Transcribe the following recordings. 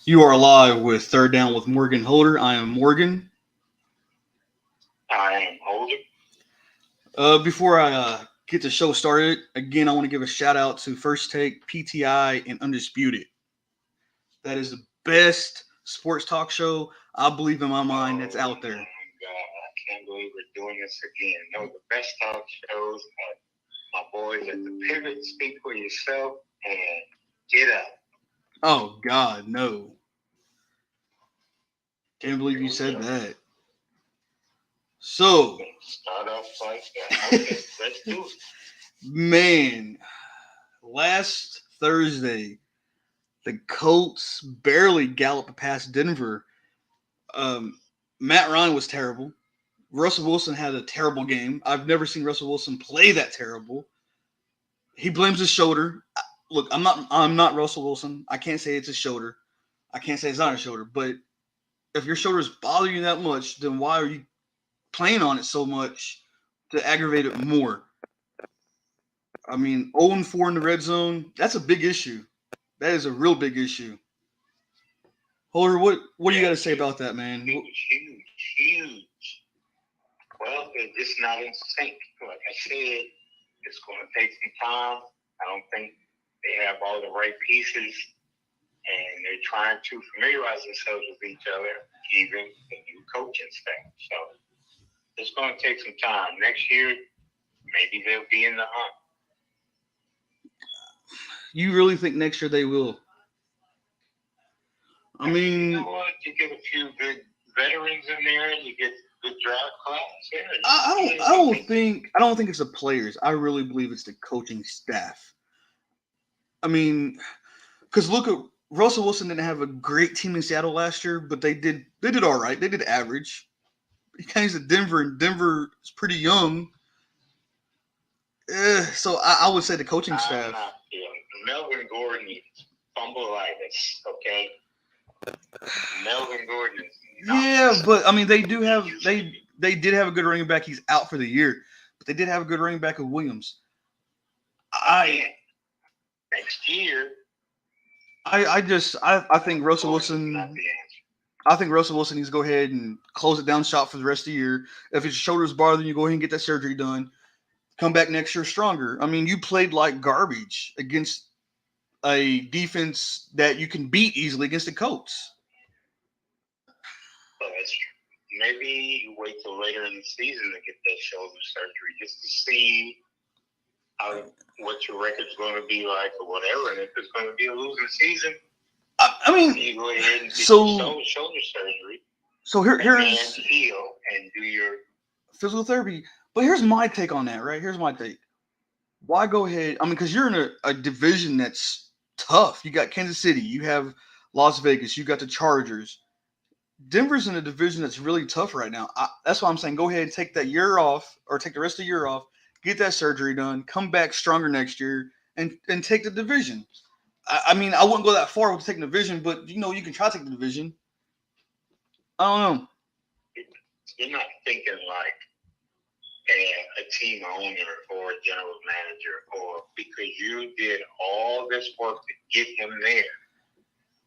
You are live with Third Down with Morgan Holder. I am Morgan. I am older. Before I get the show started, again, I want to give a shout out to First Take, PTI, and Undisputed. That is the best sports talk show, I believe, in my mind, that's Oh out there. my God, I can't believe we're doing this again. No, the best talk shows are my boys at the Pivot. Speak for yourself and get up. Oh, God, no. Can't believe Here you we said go. that. So, Start off like that. Okay, let's do it. man, last Thursday, the Colts barely galloped past Denver. Um, Matt Ryan was terrible. Russell Wilson had a terrible game. I've never seen Russell Wilson play that terrible. He blames his shoulder. Look, I'm not Russell Wilson. I can't say it's his shoulder. I can't say it's not his shoulder. But if your shoulder is bothering you that much, then why are you playing on it so much to aggravate it more? I mean, 0-4 in the red zone, that's a big issue. That is a real big issue. Holder, what do you got Yeah, to say about that, man? huge. Well, they're just not in sync. Like I said, it's going to take some time. I don't think they have all the right pieces, and they're trying to familiarize themselves with each other, even the new coaching staff. So it's going to take some time. Next year, maybe they'll be in the hunt. You really think next year they will? I You know mean, what? You get a few good veterans in there, and you get good draft class. Yeah, I don't think it's the players. I really believe it's the coaching staff. I mean, because look at Russell Wilson didn't have a great team in Seattle last year, but they did all right. They did average. He came to Denver, and Denver is pretty young. So I would say the coaching I'm staff. not feeling. Melvin Gordon is fumbleitis. Okay, Melvin Gordon is not. Yeah, but I mean they did have a good running back. He's out for the year, but they did have a good running back of Williams. I Again, next year, I think Russell Gordon is not Wilson. the answer. I think Russell Wilson needs to go ahead and close it down shop for the rest of the year. If his shoulder's bothering you, go ahead and get that surgery done. Come back next year stronger. I mean, you played like garbage against a defense that you can beat easily against the Colts. So that's true. Maybe you wait till later in the season to get that shoulder surgery just to see how what your record's going to be like or whatever. And if it's going to be a losing season, I mean, you go ahead and get so your shoulder surgery so here, and then here's heal and do your. physical therapy. But here's my take on that. Right, here's my take. Why go ahead? I mean, because you're in a division that's tough. You got Kansas City, you have Las Vegas, you got the Chargers. Denver's in a division that's really tough right now. That's why I'm saying go ahead and take that year off or take the rest of the year off, get that surgery done, come back stronger next year, and take the division. I mean, I wouldn't go that far with taking the division, but you can try to take the division. I don't know. You're not thinking like a team owner or a general manager, or because you did all this work to get him there.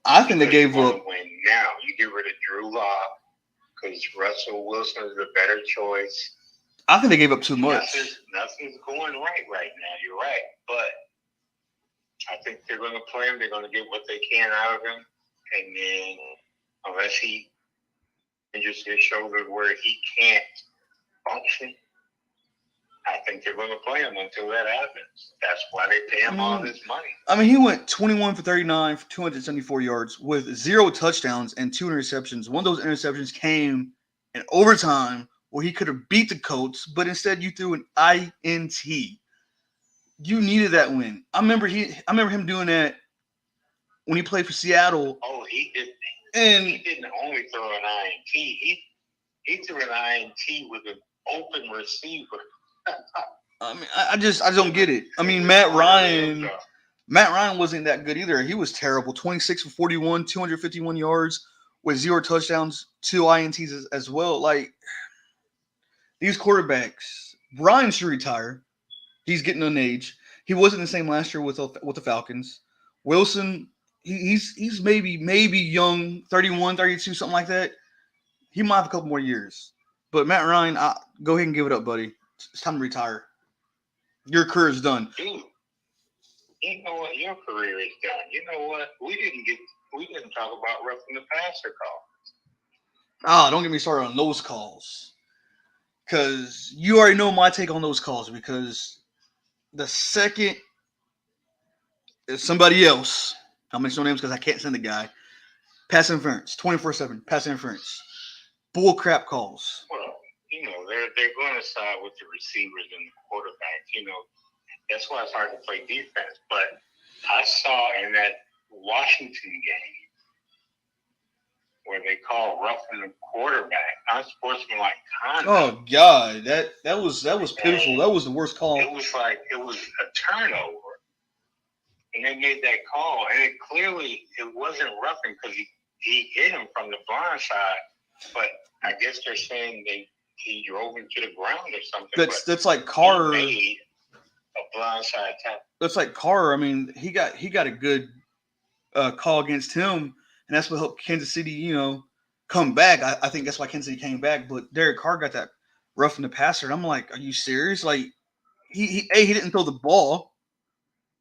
I think they Because you gave want up. to win now. You get rid of Drew Lock because Russell Wilson is a better choice. I think they gave up too much. Nothing's going right now. You're right, but I think they're going to play him. They're going to get what they can out of him, and then unless he injures his shoulder where he can't function, I think they're going to play him until that happens. That's why they pay him all this money. I mean, he went 21 for 39 for 274 yards with 0 touchdowns and 2 interceptions. One of those interceptions came in overtime where he could have beat the Colts, but instead you threw an INT. You needed that win. I remember him doing that when he played for Seattle. Oh, he did. And He didn't only throw an INT. He threw an INT with an open receiver. I mean, I don't get it. I mean, Matt Ryan wasn't that good either. He was terrible. 26 for 41, 251 yards with 0 touchdowns, 2 INTs as well. Like these quarterbacks, Ryan should retire. He's getting on age. He wasn't the same last year with the Falcons. Wilson, he's maybe young, 31, 32, something like that. He might have a couple more years. But Matt Ryan, go ahead and give it up, buddy. It's time to retire. Your career is done. Dude, you know what? Your career is done. You know what? We didn't talk about roughing the passer call. Don't get me started on those calls. Because you already know my take on those calls. Because the second somebody else, I'll mention no names because I can't send the guy, pass interference, 24/7, pass interference. Bull crap calls. Well, you know, they're going to side with the receivers and the quarterbacks. You know, that's why it's hard to play defense. But I saw in that Washington game where they called roughing the quarterback, unsportsmanlike conduct. Oh God, that was pitiful. That was the worst call. It was a turnover, and they made that call, and it wasn't roughing because he hit him from the blind side. But I guess they're saying he drove him to the ground or something. That's like Carr. He made a blindside tackle. That's like Carr. I mean, he got a good call against him, and that's what helped Kansas City, come back. I think that's why Kansas City came back. But Derek Carr got that roughing the passer, and I'm like, are you serious? Like, he didn't throw the ball.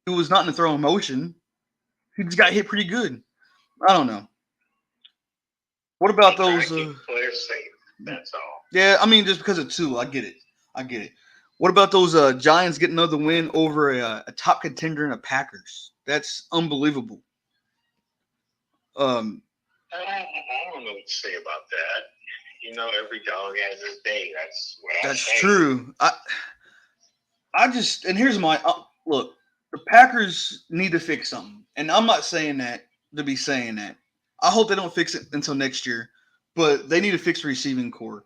It was not in the throwing motion. He just got hit pretty good. I don't know. What about those? Players safe. That's all. Yeah, I mean, just because of two, I get it. What about those Giants getting another win over a top contender in the Packers? That's unbelievable. I don't know what to say about that. You know, every dog has his day. That's what I say. That's true. And here's my look. The Packers need to fix something, and I'm not saying that to be saying that. I hope they don't fix it until next year, but they need to fix the receiving core.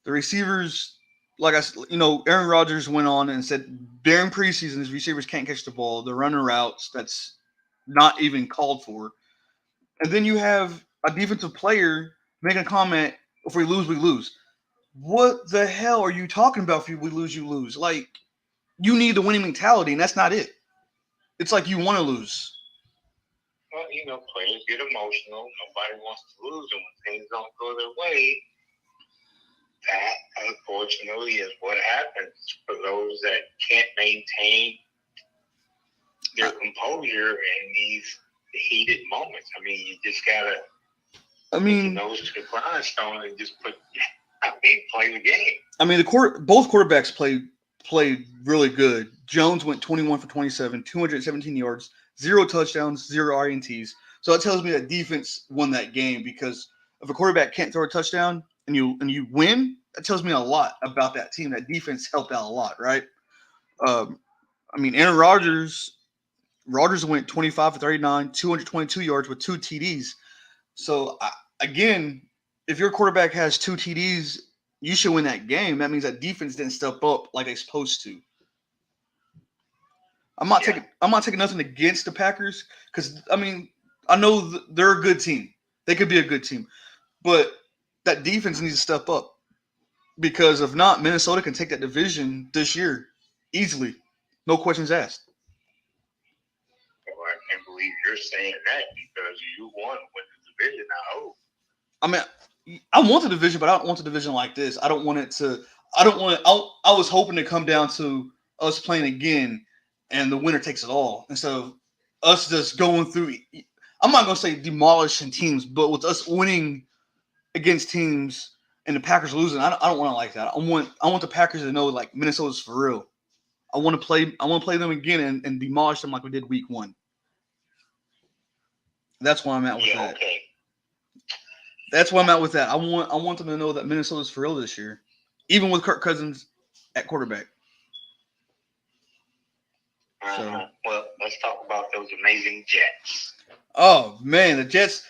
The receivers, Aaron Rodgers went on and said during preseason, his receivers can't catch the ball. They're running routes that's not even called for. And then you have a defensive player making a comment, if we lose, we lose. What the hell are you talking about? If we lose, you lose. Like, you need the winning mentality, and that's not it. It's like you want to lose. Well, players get emotional. Nobody wants to lose, and when things don't go their way, that, unfortunately, is what happens for those that can't maintain their composure in these heated moments. I mean, you just gotta put your nose to the grindstone and just play the game. I mean, both quarterbacks played really good. Jones went 21 for 27, 217 yards, 0 touchdowns, 0 INTs. So that tells me that defense won that game, because if a quarterback can't throw a touchdown and you win, that tells me a lot about that team. That defense helped out a lot, right? Aaron Rodgers went 25 for 39, 222 yards with 2 TDs. So, again, if your quarterback has 2 TDs, you should win that game. That means that defense didn't step up like they're supposed to. I'm not taking nothing against the Packers, because I know they're a good team. They could be a good team, but that defense needs to step up, because if not, Minnesota can take that division this year easily, no questions asked. Well, I can't believe you're saying that, because you won with the division. I want the division, but I don't want the division like this. I was hoping to come down to us playing again, and the winner takes it all, instead of us just going through. I'm not going to say demolishing teams, but with us winning against teams and the Packers losing, I don't want to like that. I want the Packers to know, like, Minnesota's for real. I want to play them again and demolish them like we did week 1. That's where I'm at with that. Okay. That's where I'm at with that. I want them to know that Minnesota's for real this year, even with Kirk Cousins at quarterback. So, well, let's talk about those amazing Jets. Oh man, the Jets!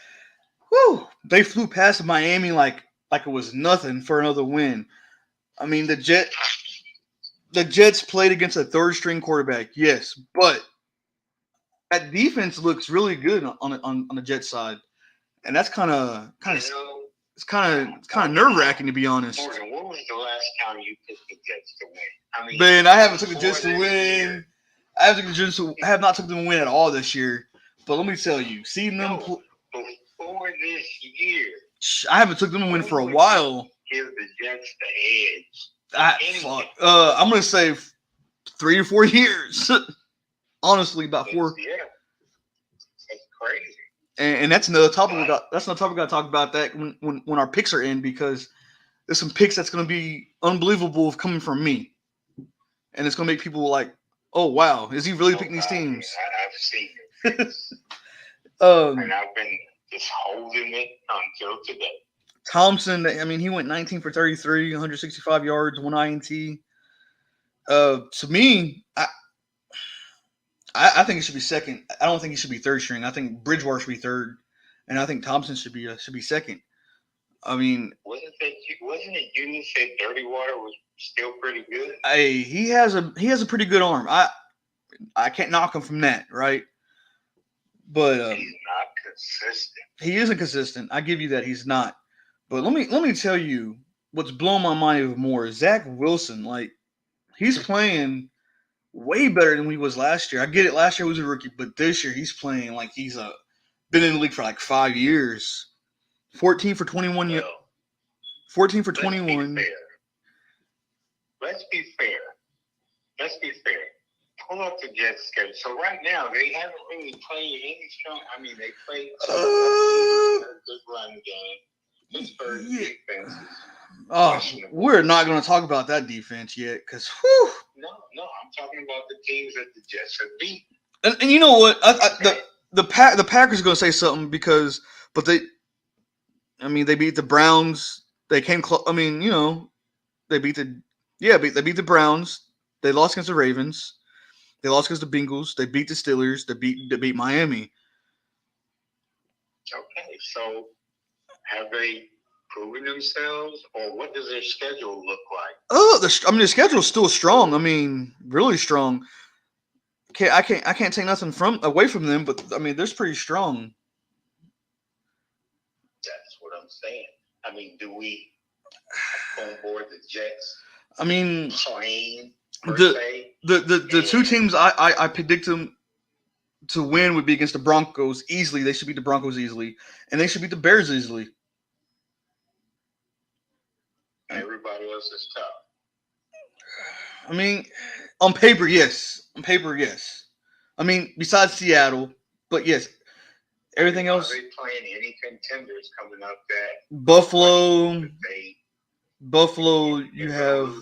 Whoo! They flew past Miami like it was nothing for another win. I mean, the Jets played against a third-string quarterback, yes, but that defense looks really good on the Jets side, and that's kind of it's kind of nerve-wracking, to be honest. Morgan, when was the last time you picked the Jets to win? Man, I haven't took the Jets to win. I have not took them to win at all this year. But let me tell you, seeing them. No, before this year, I haven't took them to win for a while. Give the Jets the edge. I'm gonna say 3 or 4 years. Honestly, about 4. Yeah, that's crazy. And that's another topic we got. That's another topic we got to talk about that when our picks are in, because there's some picks that's gonna be unbelievable coming from me, and it's gonna make people like, oh wow, is he really picking these teams? I've seen it. And I've been just holding it until today. Thompson, I mean, he went 19 for 33, 165 yards, 1 INT. To me, I think he should be second. I don't think he should be third string. I think Bridgewater should be third, and I think Thompson should be second. I mean, wasn't it you who said Dirty Water was still pretty good? He has a pretty good arm. I can't knock him from that, right? But he's not consistent. He isn't consistent. I give you that, he's not. But let me tell you what's blowing my mind even more is Zach Wilson. Like, he's playing way better than he was last year. I get it. Last year he was a rookie, but this year he's playing like he's been in the league for like 5 years. 14 for 21. 14 for 21. Let's be fair. Pull up the Jets schedule. So right now they haven't really played any strong. I mean, they played a good run game. Pittsburgh defense. Oh, we're not going to talk about that defense yet, because No, I'm talking about the teams that the Jets have beat. And you know what? The Packers are going to say something but they beat the Browns. They came close. I mean, you know, they beat the Browns. They lost against the Ravens. They lost against the Bengals. They beat the Steelers. They beat Miami. Okay, so have they proven themselves, or what does their schedule look like? Oh, the schedule's still strong. I mean, really strong. I can't take nothing away from them, but I mean, they're pretty strong. That's what I'm saying. I mean, do we on board the Jets? I mean, plain the two teams I predict them to win would be against the Broncos easily. They should beat the Broncos easily, and they should beat the Bears easily. Everybody else is tough. I mean, on paper, yes. I mean, besides Seattle, but yes, everything else. Are they playing any contenders coming up that Buffalo, you have.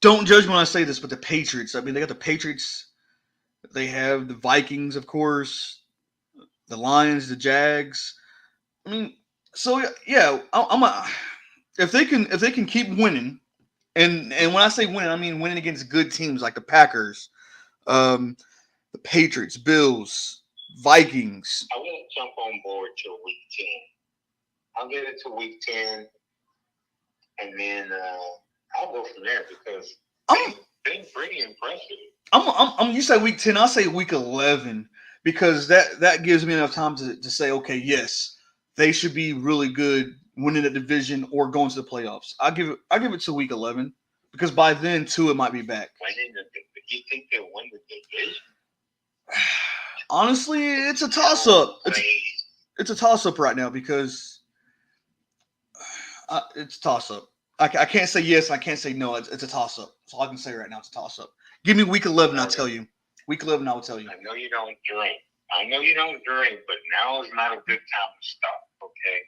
Don't judge me when I say this, but the Patriots. I mean, they got the Patriots. They have the Vikings, of course. The Lions, the Jags. I mean, so yeah, if they can keep winning, and when I say winning, I mean winning against good teams like the Packers, the Patriots, Bills, Vikings. I want to jump on board till week 10. I'll get it to week 10, and then I'll go from there because they've been pretty impressive. You say week 10, I'll say week 11 because that gives me enough time to say, okay, yes, they should be really good winning the division or going to the playoffs. I'll give it to week 11 because by then Tua might be back. You think they'll win the division? Honestly, it's a toss-up. It's a toss-up right now because it's a toss-up. I can't say yes. I can't say no. It's a toss-up. That's all I can say right now. It's a toss-up. Give me week 11, I'll tell you. Week 11, I will tell you. I know you don't drink, but now is not a good time to stop, okay?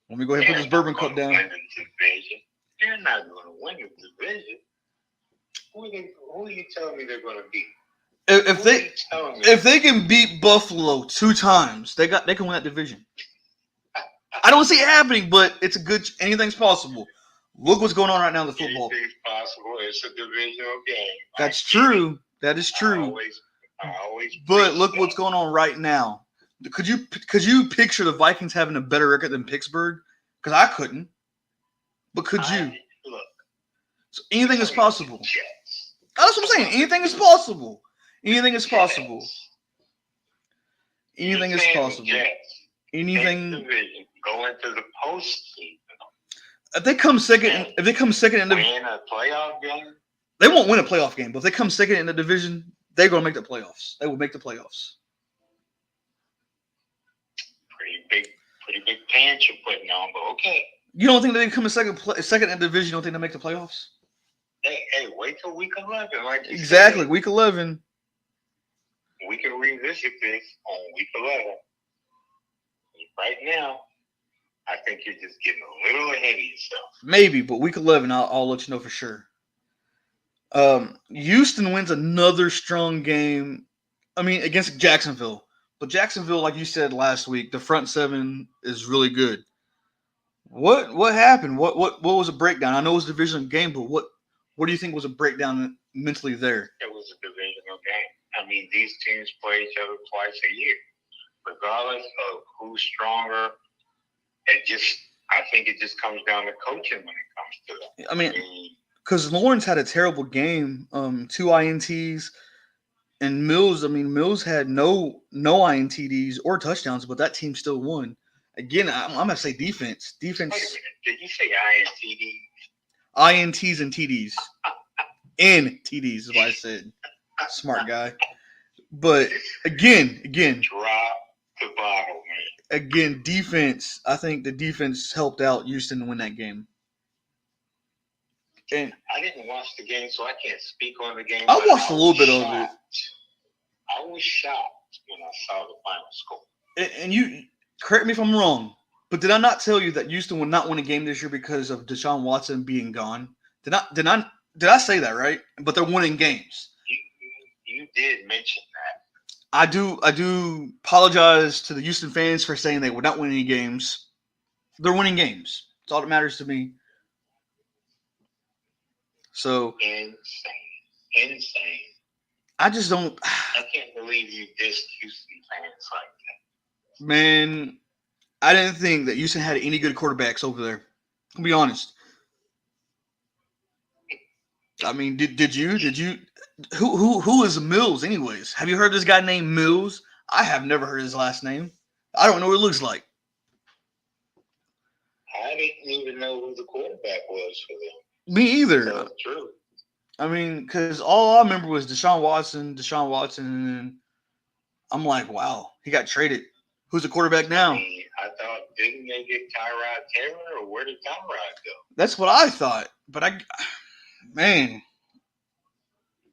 Let me go ahead and put this bourbon cup down. They're not going to win the division. Who are you telling me they're going to beat? If they can beat Buffalo 2 times, they can win that division. I don't see it happening, but anything's possible. Look what's going on right now in the football. Anything's possible. It's a divisional game. That's true. That is true. I always but look what's going on right now. Could you picture the Vikings having a better record than Pittsburgh? Because I couldn't. But could you? Look. So anything is possible. That's what I'm saying. Anything is possible. Anything is possible. Anything is possible. Anything. Go into the postseason. If they come second in the win a playoff game, they won't win a playoff game. But if they come second in the division, they're going to make the playoffs. They will make the playoffs. Pretty big pants you're putting on, but okay. You don't think they become second in the division? You don't think they make the playoffs? Hey, wait till week 11. Like Exactly, said, week 11. We can revisit this on week 11. Right now, I think you're just getting a little ahead of yourself. Maybe, but week 11, I'll let you know for sure. Houston wins another strong game. I mean, against Jacksonville. But Jacksonville, like you said last week, the front seven is really good. What happened? What was a breakdown? I know it was a divisional game, but what do you think was a breakdown mentally there? It was a divisional game. I mean, these teams play each other twice a year, regardless of who's stronger. I think it just comes down to coaching when it comes to that. I mean, because Lawrence had a terrible game, 2 INTs, and Mills had no INTDs or touchdowns, but that team still won. Again, I'm gonna say defense. Defense. Wait a minute. Did you say INTDs? INTs and TDs. And TDs is what I said. Smart guy. But again. Drop the bottle, man. Again, defense. I think the defense helped out Houston to win that game. And I didn't watch the game, so I can't speak on the game. I watched a little bit of it. I was shocked when I saw the final score. And you correct me if I'm wrong, but did I not tell you that Houston would not win a game this year because of Deshaun Watson being gone? Did I say that right? But they're winning games. You did mention that. I do apologize to the Houston fans for saying they would not win any games. They're winning games. That's all that matters to me. So insane. I just don't. I can't believe you dissed Houston fans like that. Man, I didn't think that Houston had any good quarterbacks over there. To be honest. I mean, did you? Who is Mills, anyways? Have you heard this guy named Mills? I have never heard his last name. I don't know what it looks like. I didn't even know who the quarterback was for them. Me either. That's true. I mean, because all I remember was Deshaun Watson, and I'm like, wow, he got traded. Who's the quarterback now? I mean, I thought, didn't they get Tyrod Taylor, or where did Tyrod go? That's what I thought. But man.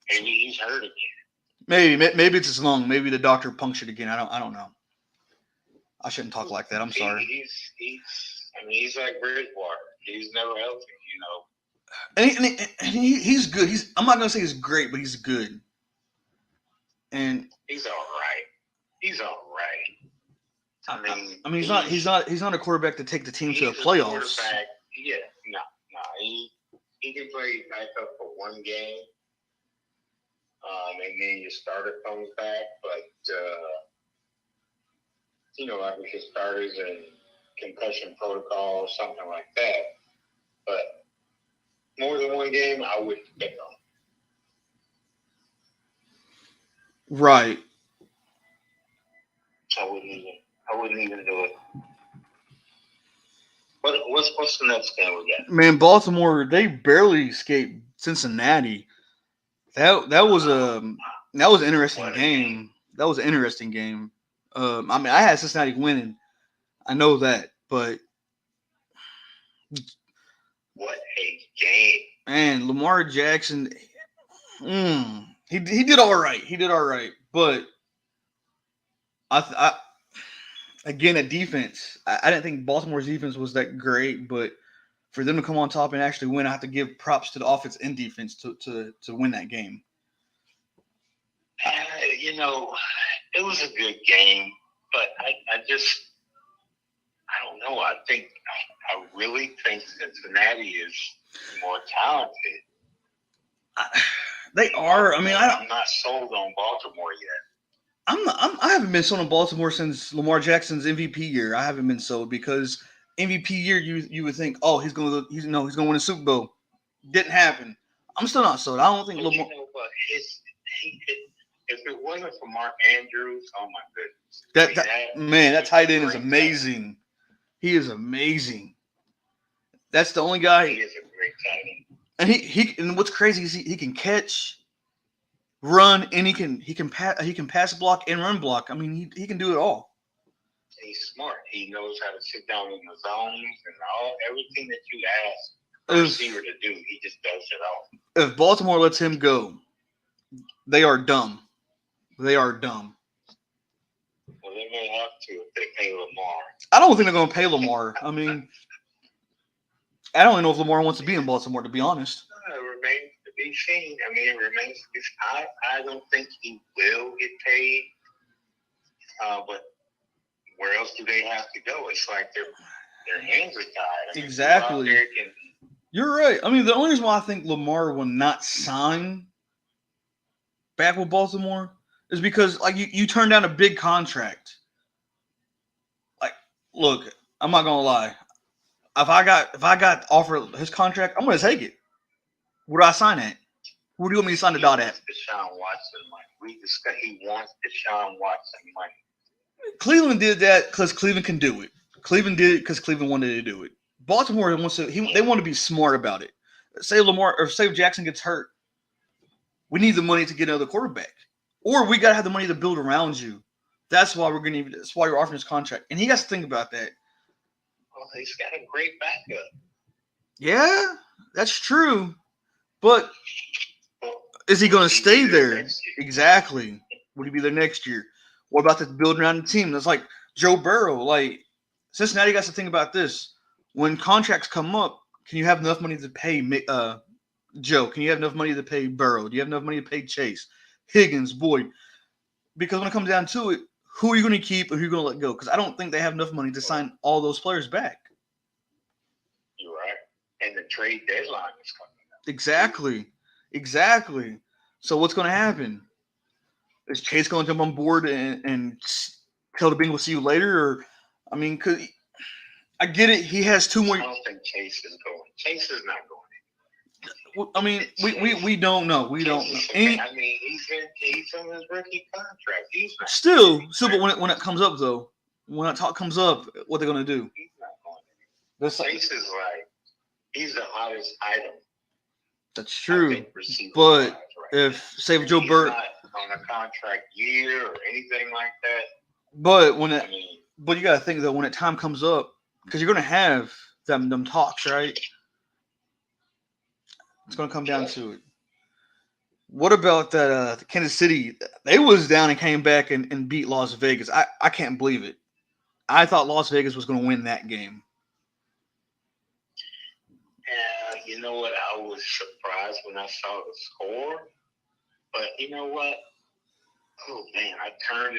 Maybe he's hurt again. Maybe it's his lung. Maybe the doctor punctured again. I don't know. I shouldn't talk like that. I'm sorry. He's like Bridgewater. He's never healthy, And he's good. I'm not gonna say he's great, but he's good. And he's all right. I mean, he's not a quarterback to take the team to the playoffs. Yeah, no. He can play backup for one game. And then your starter comes back, but like with your starters and concussion protocol or something like that. But more than one game, I wouldn't pick on. Right. I wouldn't even do it. What's the next game we got? Man, Baltimore, they barely escaped Cincinnati. That was an interesting game. That was an interesting game. I mean, I had Cincinnati winning. I know that, but what a game! Man, Lamar Jackson, he did all right. But I again at defense, I didn't think Baltimore's defense was that great, but for them to come on top and actually win, I have to give props to the offense and defense to win that game. It was a good game, but I don't know. I really think Cincinnati is more talented. They are. I mean, I'm not sold on Baltimore yet. I haven't been sold on Baltimore since Lamar Jackson's MVP year. I haven't been sold because MVP year you would think, oh, he's gonna win a Super Bowl. Didn't happen. I'm still not sold. I don't think Lamar. If it wasn't for Mark Andrews, oh my goodness. That tight end is amazing. He is amazing. That's the only guy. He is a great tight end. And and what's crazy is he can catch. run, and he can pass block and run block. I mean, he can do it all. He's smart. He knows how to sit down in the zones and everything that you ask a If receiver to do. He just does it all. if Baltimore lets him go, they are dumb. They are dumb. Well, they may have to if they pay Lamar. I don't think they're going to pay Lamar. I mean, I don't even know if Lamar wants to be in Baltimore, to be honest. It remains to be seen. I mean, it remains to be seen. I don't think he will get paid. But where else do they have to go? It's like their hands are tied. I mean, Exactly. You're right. I mean, the only reason why I think Lamar will not sign back with Baltimore is because, like, you turned down a big contract. Like, look, I'm not gonna lie. If I got offered his contract, I'm gonna take it. Where do I sign at? Where do you want me to sign the dot at? Deshaun Watson money. We discussed he wants Deshaun Watson money. Cleveland did that because Cleveland can do it. Cleveland did it because Cleveland wanted to do it. Baltimore wants to. They want to be smart about it. Say Lamar or say Jackson gets hurt, we need the money to get another quarterback, or we gotta have the money to build around you. That's why That's why you're offering this contract, and he has to think about that. Well, he's got a great backup. Yeah, that's true, but is he going to stay there? Exactly. Would he be there next year? What about the build around the team? That's like Joe Burrow. Like Cincinnati got to think about this. When contracts come up, can you have enough money to pay Joe? Can you have enough money to pay Burrow? Do you have enough money to pay Chase, Higgins, Boyd? Because when it comes down to it, who are you going to keep and who are you going to let go? Because I don't think they have enough money to sign all those players back. You're right. And the trade deadline is coming up. Exactly. So what's going to happen? Is Chase going to jump on board and tell the Bengals see you later? Or, I mean, I get it. He has 2 more. I don't think Chase is going. Chase is not going. I mean, we don't know. We don't know. I mean, he's in his rookie contract. He's not still, but when it comes up though, when that talk comes up, what they're going to do? He's not going. Chase is like he's the hottest item. That's true. But if say Joe Burrow on a contract year or anything like that. But but you got to think though, when time comes up, because you're going to have them talks, right? It's going to come down to it. What about that Kansas City? They was down and came back and beat Las Vegas. I can't believe it. I thought Las Vegas was going to win that game. You know what? I was surprised when I saw the score. But you know what? Oh, man, I turned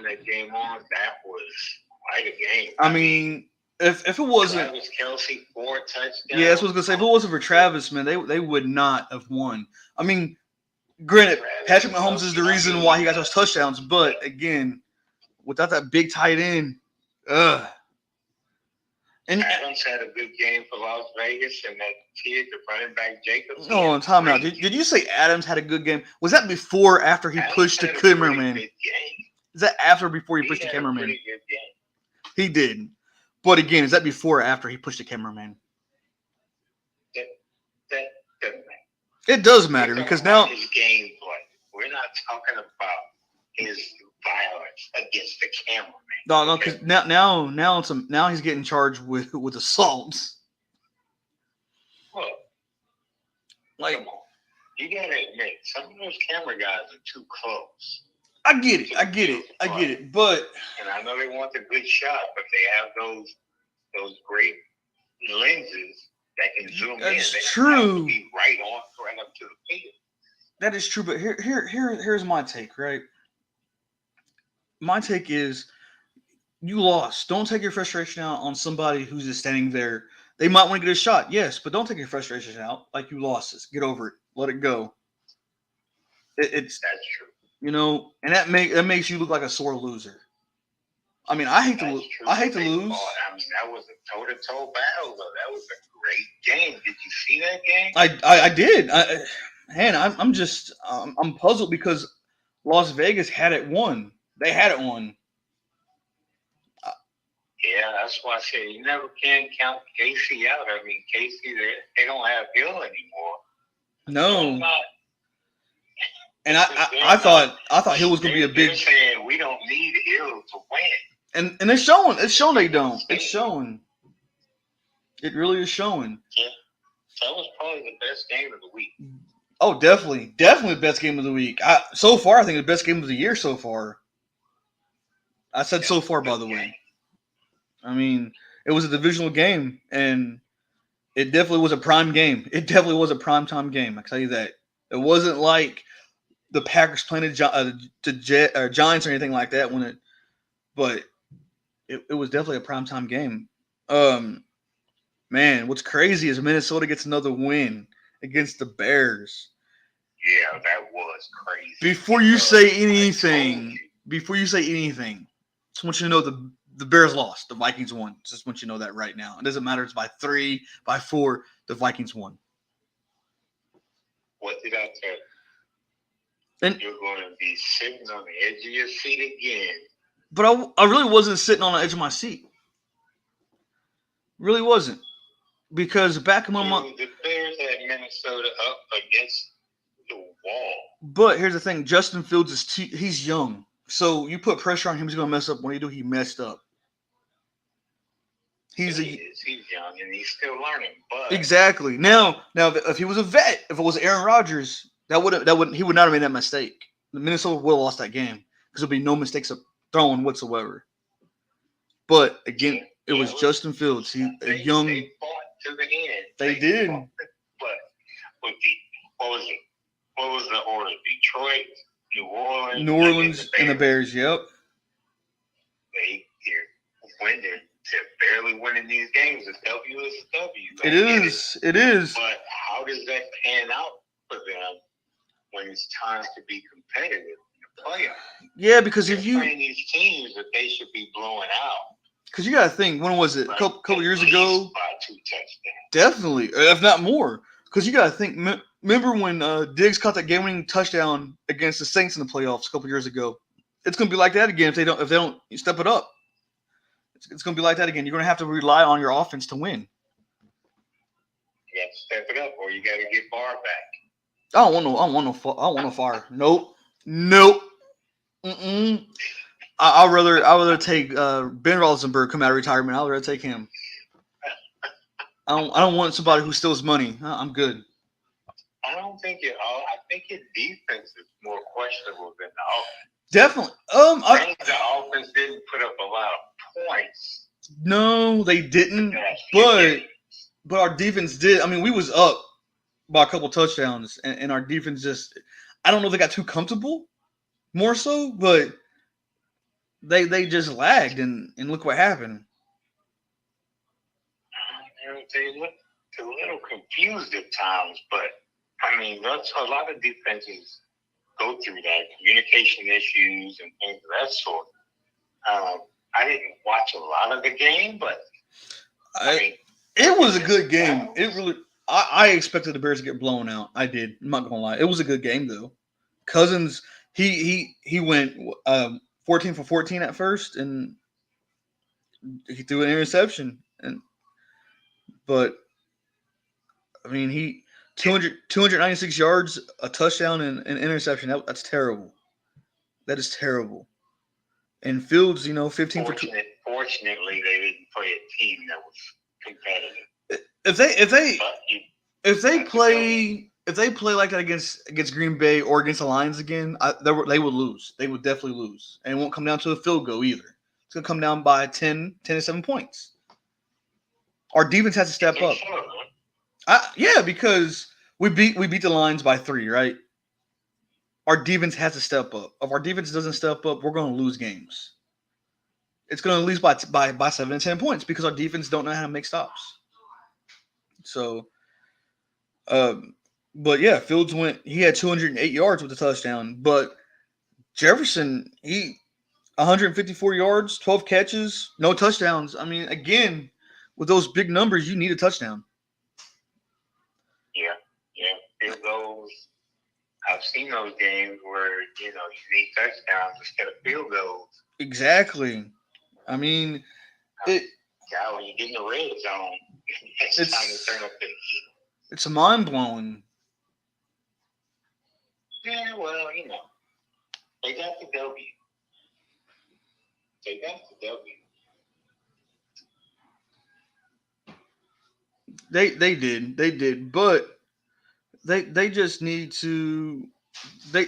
that game on. That was quite a game. I mean, if it wasn't Travis Kelce 4 touchdowns. Yeah, that's what I was gonna say. If it wasn't for Travis, man, they would not have won. I mean, granted, Patrick Mahomes is the reason why he got those touchdowns, but again, without that big tight end, And Adams had a good game for Las Vegas, and that kid, the running back Jacobs. Oh, on time out. Did you say Adams had a good game? Was that before or after he pushed the cameraman? Is that after or before he pushed the cameraman? Pretty good game. He did. But again, is that before or after he pushed the cameraman? That doesn't matter. It does matter because now his gameplay. We're not talking about his violence against the cameraman. No, because now he's getting charged with assaults. Look, like, come on. You gotta admit, some of those camera guys are too close. I get it. But and I know they want the good shot, but they have those great lenses that can zoom in. That's true. Have to be right up to the field. That is true, but here's my take, right? My take is you lost. Don't take your frustration out on somebody who's just standing there. They might want to get a shot, yes, but don't take your frustration out like you lost this. Get over it. Let it go. That's true. You know, and that makes you look like a sore loser. I mean, I hate to lose. I mean, that was a toe-to-toe battle, though. That was a great game. Did you see that game? I did. I'm puzzled because Las Vegas had it won. They had it won. Yeah, that's why I say you never can count KC out. I mean, KC, they don't have Hill anymore. No. And I thought Hill was going to be a big. They're saying we don't need Hill to win. And it's showing. It's showing they don't. It's showing. It really is showing. Yeah. That was probably the best game of the week. Oh, definitely the best game of the week. So far, I think the best game of the year so far. I said so far, by the way. I mean, it was a divisional game, and it definitely was a prime game. It definitely was a primetime game. I can tell you that. It wasn't like the Packers playing the Giants or anything like that but it was definitely a primetime game. Man, what's crazy is Minnesota gets another win against the Bears. Yeah, that was crazy. Before you say anything, just want you to know the Bears lost. The Vikings won. Just want you to know that right now. It doesn't matter. It's by 3, by 4. The Vikings won. What did I tell you? And you're going to be sitting on the edge of your seat again. But I really wasn't sitting on the edge of my seat. Really wasn't. Because back in my mind, the Bears had Minnesota up against the wall. But here's the thing: Justin Fields he's young, so you put pressure on him, he's gonna mess up. When he messed up. He's young and he's still learning. But exactly. Now, if he was a vet, if it was Aaron Rodgers, he would not have made that mistake. Minnesota would have lost that game because there'll be no mistakes of throwing whatsoever. But again, it was Justin Fields. They fought to the end. They did. But what was the order? Detroit, New Orleans, and the Bears. Yep. They're barely winning these games. A W is a W. It is. But how does that pan out for them when it's time to be competitive in the playoffs? Yeah, because if you playing these teams that they should be blowing out. Because you got to think, when was it? A couple years ago? By 2 touchdowns. Definitely, if not more. Because you got to think, remember when Diggs caught that game-winning touchdown against the Saints in the playoffs a couple years ago? It's going to be like that again if they don't step it up. It's going to be like that again. You're going to have to rely on your offense to win. You got to step it up, or you got to get Barr back. I don't want no fire. Nope. Mm-mm. I'd rather take Ben Roethlisberger come out of retirement. I'd rather take him. I don't want somebody who steals money. I'm good. I don't think it. I think your defense is more questionable than the offense. Definitely. The offense didn't put up a lot of points. No, they didn't. But our defense did. I mean, we was up by a couple touchdowns, and our defense just. I don't know if they got too comfortable, more so, but. They just lagged, and look what happened. They looked a little confused at times, but, I mean, that's a lot of defenses go through that, communication issues and things of that sort. I didn't watch a lot of the game, but, it was a good game. It really – I expected the Bears to get blown out. I did. I'm not going to lie. It was a good game, though. Cousins, he went 14 for 14 at first, and he threw an interception. But I mean, he 296 yards, a touchdown, and an interception. That's terrible. That is terrible. And Fields, 15 for 2. Fortunately, they didn't play a team that was competitive. If they play like that against Green Bay or against the Lions again, they would lose. They would definitely lose, and it won't come down to a field goal either. It's gonna come down by 10 to 7 points. Our defense has to step up. Yeah, because we beat the Lions by 3, right? Our defense has to step up. If our defense doesn't step up, we're going to lose games. It's going to lose by 7 to 10 points because our defense don't know how to make stops. So, but yeah, Fields he had 208 yards with a touchdown, but Jefferson, 154 yards, 12 catches, no touchdowns. I mean, again, with those big numbers, you need a touchdown. Yeah. Field goals. I've seen those games where, you need touchdowns instead of field goals. Exactly. I mean, when you get in the red zone, it's time to turn up the heat. It's mind-blowing. Yeah, well, they got the W. They got the W. They did, but they just need to they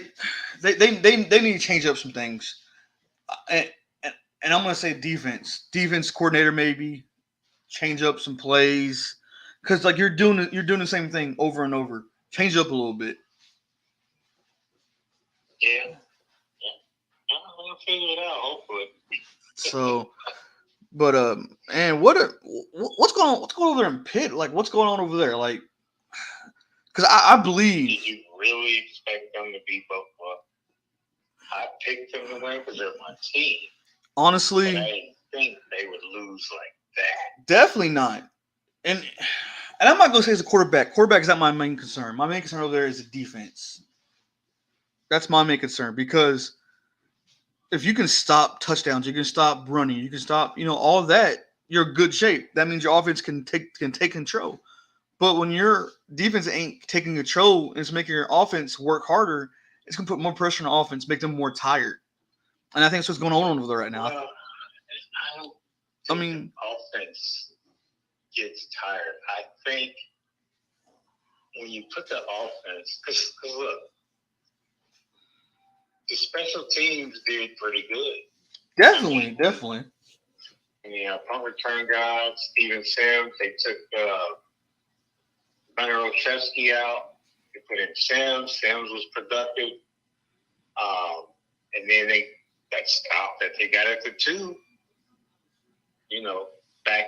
they need to change up some things. And, and I'm gonna say defense coordinator maybe change up some plays because like you're doing the same thing over and over. Change it up a little bit. Yeah. I'm gonna figure it out. Hopefully. So, but and what's going on over there in Pitt? Like what's going on over there? Like, because I believe Did you really expect them to beat Buffalo? I picked them to win because they're my team, but honestly, I didn't think they would lose like that. definitely not. And I'm not gonna say it's a quarterback. Quarterback is not my main concern. My main concern over there is the defense. That's my main concern because if you can stop touchdowns, you can stop running, you can stop, all of that, you're in good shape. That means your offense can take control. But when your defense ain't taking control and it's making your offense work harder, it's gonna put more pressure on the offense, make them more tired. And I think that's what's going on over there right now. Well, I don't I think mean, the offense gets tired. I think when you put the offense, because look, the special teams did pretty good. definitely. Punt return guy, Steven Sims, they took Gunnar Olszewski out. They put in Sims. Sims was productive. And then that stop that they got at the 2, back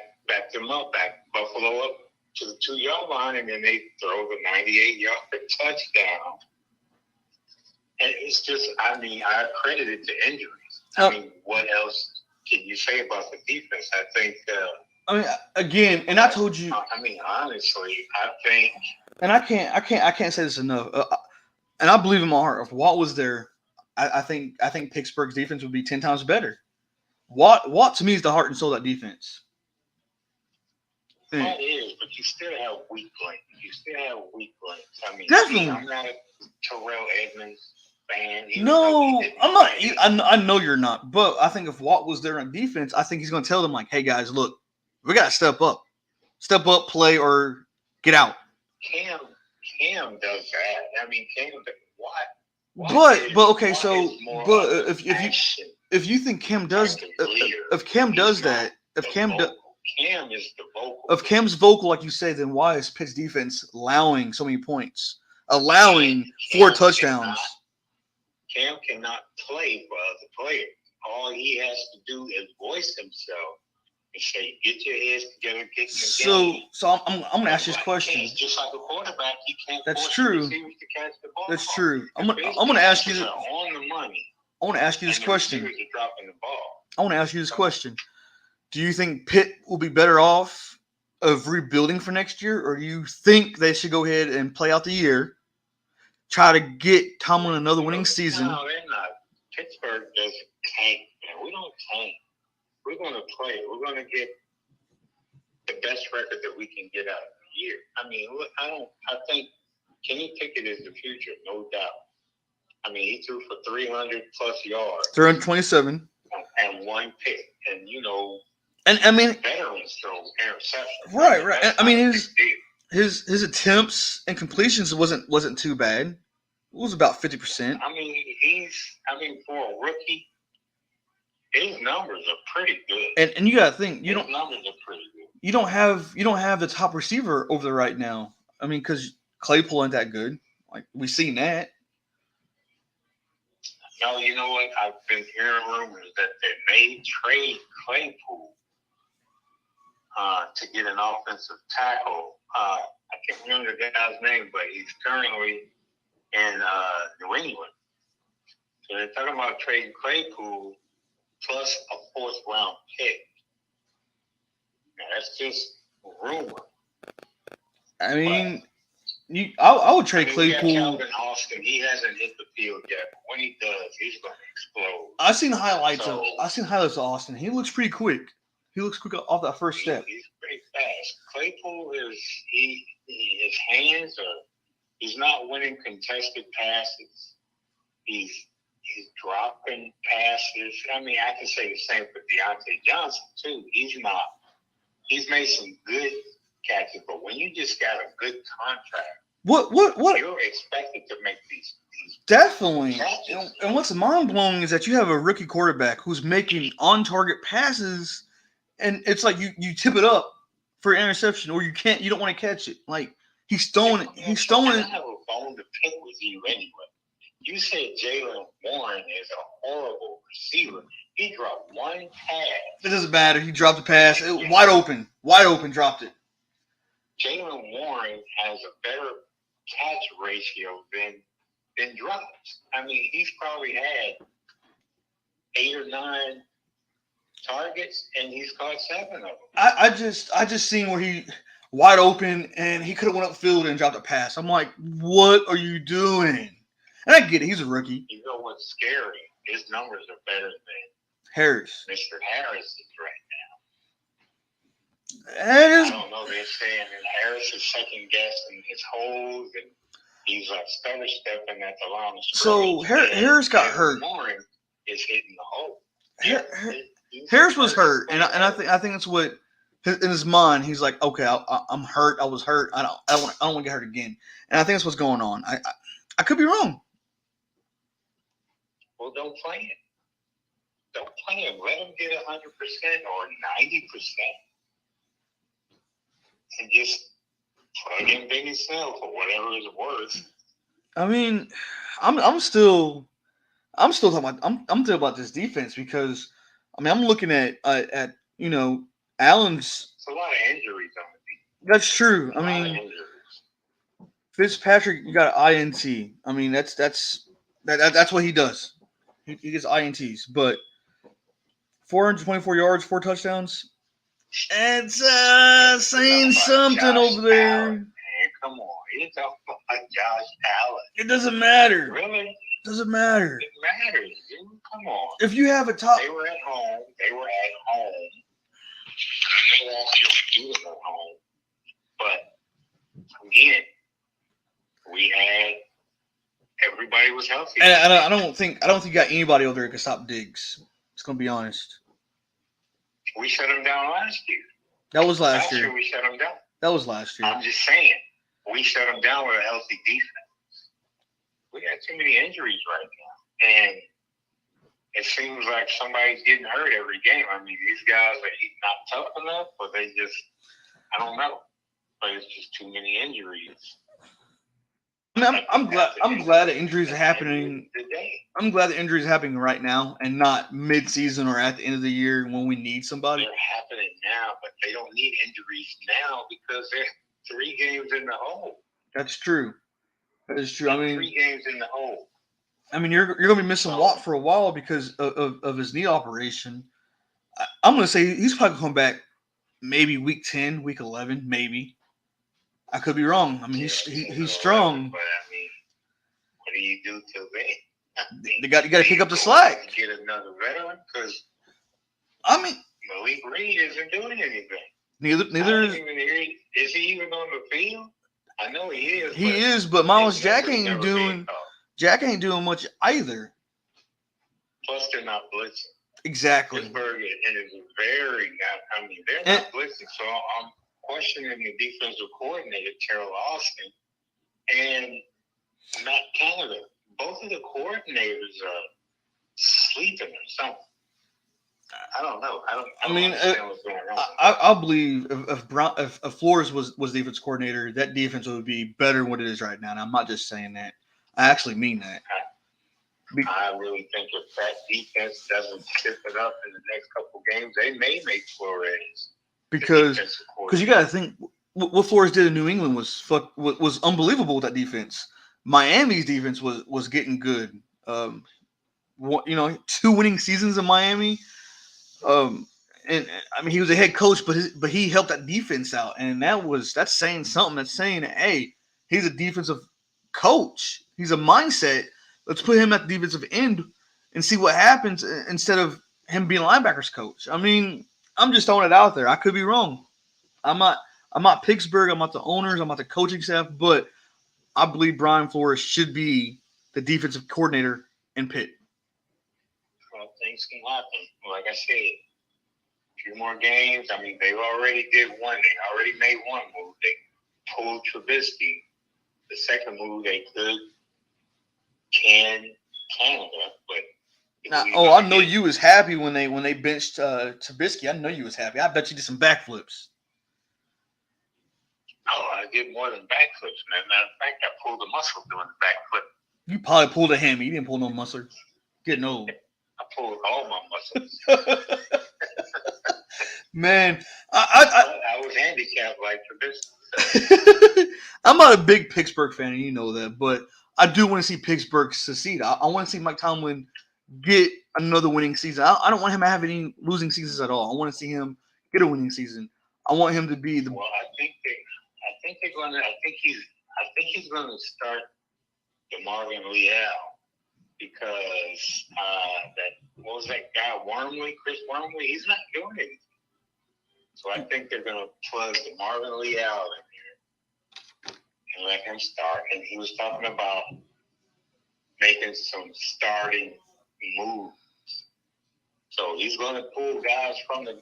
them up, back Buffalo up to the 2-yard line, and then they throw the 98-yard touchdown. And it's just, I credit it to injuries. What else can you say about the defense? I think. Again, and I told you. Honestly, I think. And I can't say this enough. And I believe in my heart, if Watt was there, I think Pittsburgh's defense would be 10 times better. Watt to me is the heart and soul of that defense. That is, but you still have weak links. Definitely. I'm not a Terrell Edmonds fan. No, I'm not. I know you're not. But I think if Watt was there on defense, I think he's going to tell them, like, hey, guys, look, we got to step up. Step up, play, or get out. Cam does that. Cam does what? But okay, so if you think Cam does if Cam does that, Cam is the vocal. If Cam's vocal, like you say, then why is Pitt's defense allowing so many points, allowing 4 touchdowns? Cam cannot play for other players. All he has to do is voice himself and say, "Get your heads together, get in the game." So I'm going to ask you this question. It's just like a quarterback, he can't. That's true. To catch the ball. That's true. I'm going to ask you. On the money. I want to ask you this question. Dropping the ball. I want to ask you this question. Do you think Pitt will be better off of rebuilding for next year, or do you think they should go ahead and play out the year, try to get Tomlin another winning season? No, they're not. Pittsburgh doesn't tank. We don't tank. We're going to play. We're going to get the best record that we can get out of the year. I think Kenny Pickett is the future, no doubt. He threw for 300 plus yards. 327. And 1 pick. And, and veterans throw interceptions. Right. His attempts and completions wasn't too bad. It was about 50%. For a rookie, his numbers are pretty good. And you got to think, his numbers are pretty good. You don't have the top receiver over there right now. Because Claypool ain't that good. Like, we seen that. No, you know what? I've been hearing rumors that they may trade Claypool to get an offensive tackle. I can't remember the guy's name, but he's currently in New England. So they're talking about trading Claypool plus a 4th-round pick. Now, that's just rumor. I would trade Claypool. Calvin Austin, he hasn't hit the field yet. But when he does, he's going to explode. I've seen highlights of Austin. He looks pretty quick. He looks quick off that first step. He's pretty fast. Claypool his hands are. He's not winning contested passes. He's dropping passes. I mean, I can say the same for Deontay Johnson too. He's made some good catches, but when you just got a good contract, what you're expected to make these definitely. catches. And what's mind blowing is that you have a rookie quarterback who's making on target passes, and it's like you tip it up for interception, or you don't want to catch it. Like he's throwing it. I have a bone to pick with you anyway. You said Jaylen Warren is a horrible receiver. He dropped one pass. It doesn't matter. He dropped the pass. Wide open, dropped it. Jaylen Warren has a better catch ratio than drops. I mean, he's probably had 8 or 9 targets, and he's caught 7 of them. I just seen where he wide open, and he could have went upfield and dropped a pass. I'm like, what are you doing? And I get it. He's a rookie. You know what's scary? His numbers are better than Harris. Mr. Harris is right now. I don't know. They're saying that Harris is second guessing his holes, and he's like stutter stepping at the line of scrimmage. So Harris got hurt. Warren is hitting the hole. Harris was hurt, and I think that's what in his mind he's like, okay, I'm hurt. I was hurt. I don't want to get hurt again. And I think that's what's going on. I could be wrong. Well, don't play him. Don't play him. Let him get 100% or 90%, and just plug in Benny Snell for whatever it's worth. I mean, I'm still talking about I'm still about this defense because I mean I'm looking at Allen's. It's a lot of injuries on the defense. That's true. I mean, Fitzpatrick, you got an INT. I mean, that's what he does. He gets INTs, but 424 yards, 4 touchdowns. It's saying something over there. Man, come on. It's talking about Josh Allen. It doesn't matter. Really? It doesn't matter. It matters, dude. Come on. If you have a top... They were at home. I know all your students at home. But, again, we had... Everybody was healthy. And I don't think you got anybody over there that can stop Diggs. Just gonna be honest. We shut him down last year. That was last year. Last year we shut him down. That was last year. I'm just saying, we shut him down with a healthy defense. We got too many injuries right now, and it seems like somebody's getting hurt every game. I mean, these guys are not tough enough, or they just—I don't know. But it's just too many injuries. I mean, I'm glad that injuries are happening. I'm glad the injuries are happening right now and not mid-season or at the end of the year when we need somebody. They're happening now, but they don't need injuries now because they're 3 games in the hole. That's true. That is true. I mean, 3 games in the hole. I mean, you're going to be missing Watt for a while because of his knee operation. I'm going to say he's probably going to come back maybe week 10, week 11, maybe. I could be wrong. I mean, he's strong. But I mean, what do you do till then? You got to pick up the slack. Get another veteran because I mean, Malik Reed isn't doing anything. Neither is he even on the field? I know he is. He is, but Miles Jack ain't doing much either. Plus, they're not blitzing. Exactly. Pittsburgh is very. I mean, they're not blitzing, so I'm questioning the defensive coordinator, Terrell Austin, and Matt Canada. Both of the coordinators are sleeping or something. I don't know. I don't understand what's going on. I believe if Flores was defense coordinator, that defense would be better than what it is right now. And I'm not just saying that. I actually mean that. I really think if that defense doesn't step it up in the next couple games, they may make Flores. Because you got to think what Flores did in New England was unbelievable with that defense. Miami's defense was getting good. 2 winning seasons in Miami. And I mean he was a head coach, but he helped that defense out, and that's saying something. That's saying, hey, he's a defensive coach. He's a mindset. Let's put him at the defensive end and see what happens instead of him being linebackers coach. I mean, I'm just throwing it out there. I could be wrong. I'm not Pittsburgh. I'm not the owners. I'm not the coaching staff. But I believe Brian Flores should be the defensive coordinator in Pitt. Well, things can happen. Like I said, a few more games. I mean, they already did one. They already made one move. They pulled Trubisky. The second move, they could can Canada, but I know you was happy when they benched Trubisky. I know you was happy. I bet you did some backflips. Oh, I did more than backflips, man. Matter of fact, I pulled a muscle doing the backflip. You probably pulled a hammy. You didn't pull no muscle. Getting old. I pulled all my muscles. Man, I was handicapped like Trubisky. I'm not a big Pittsburgh fan, and you know that, but I do want to see Pittsburgh succeed. I want to see Mike Tomlin get another winning season. I don't want him to have any losing seasons at all. I want to see him get a winning season. I want him to be the. Well, I think they're gonna. I think he's gonna start DeMarvin Leal because what was that guy Wormley? Chris Wormley. He's not doing anything. So I think they're gonna plug DeMarvin Leal in here and let him start. And he was talking about making some starting moves. So he's going to pull guys from the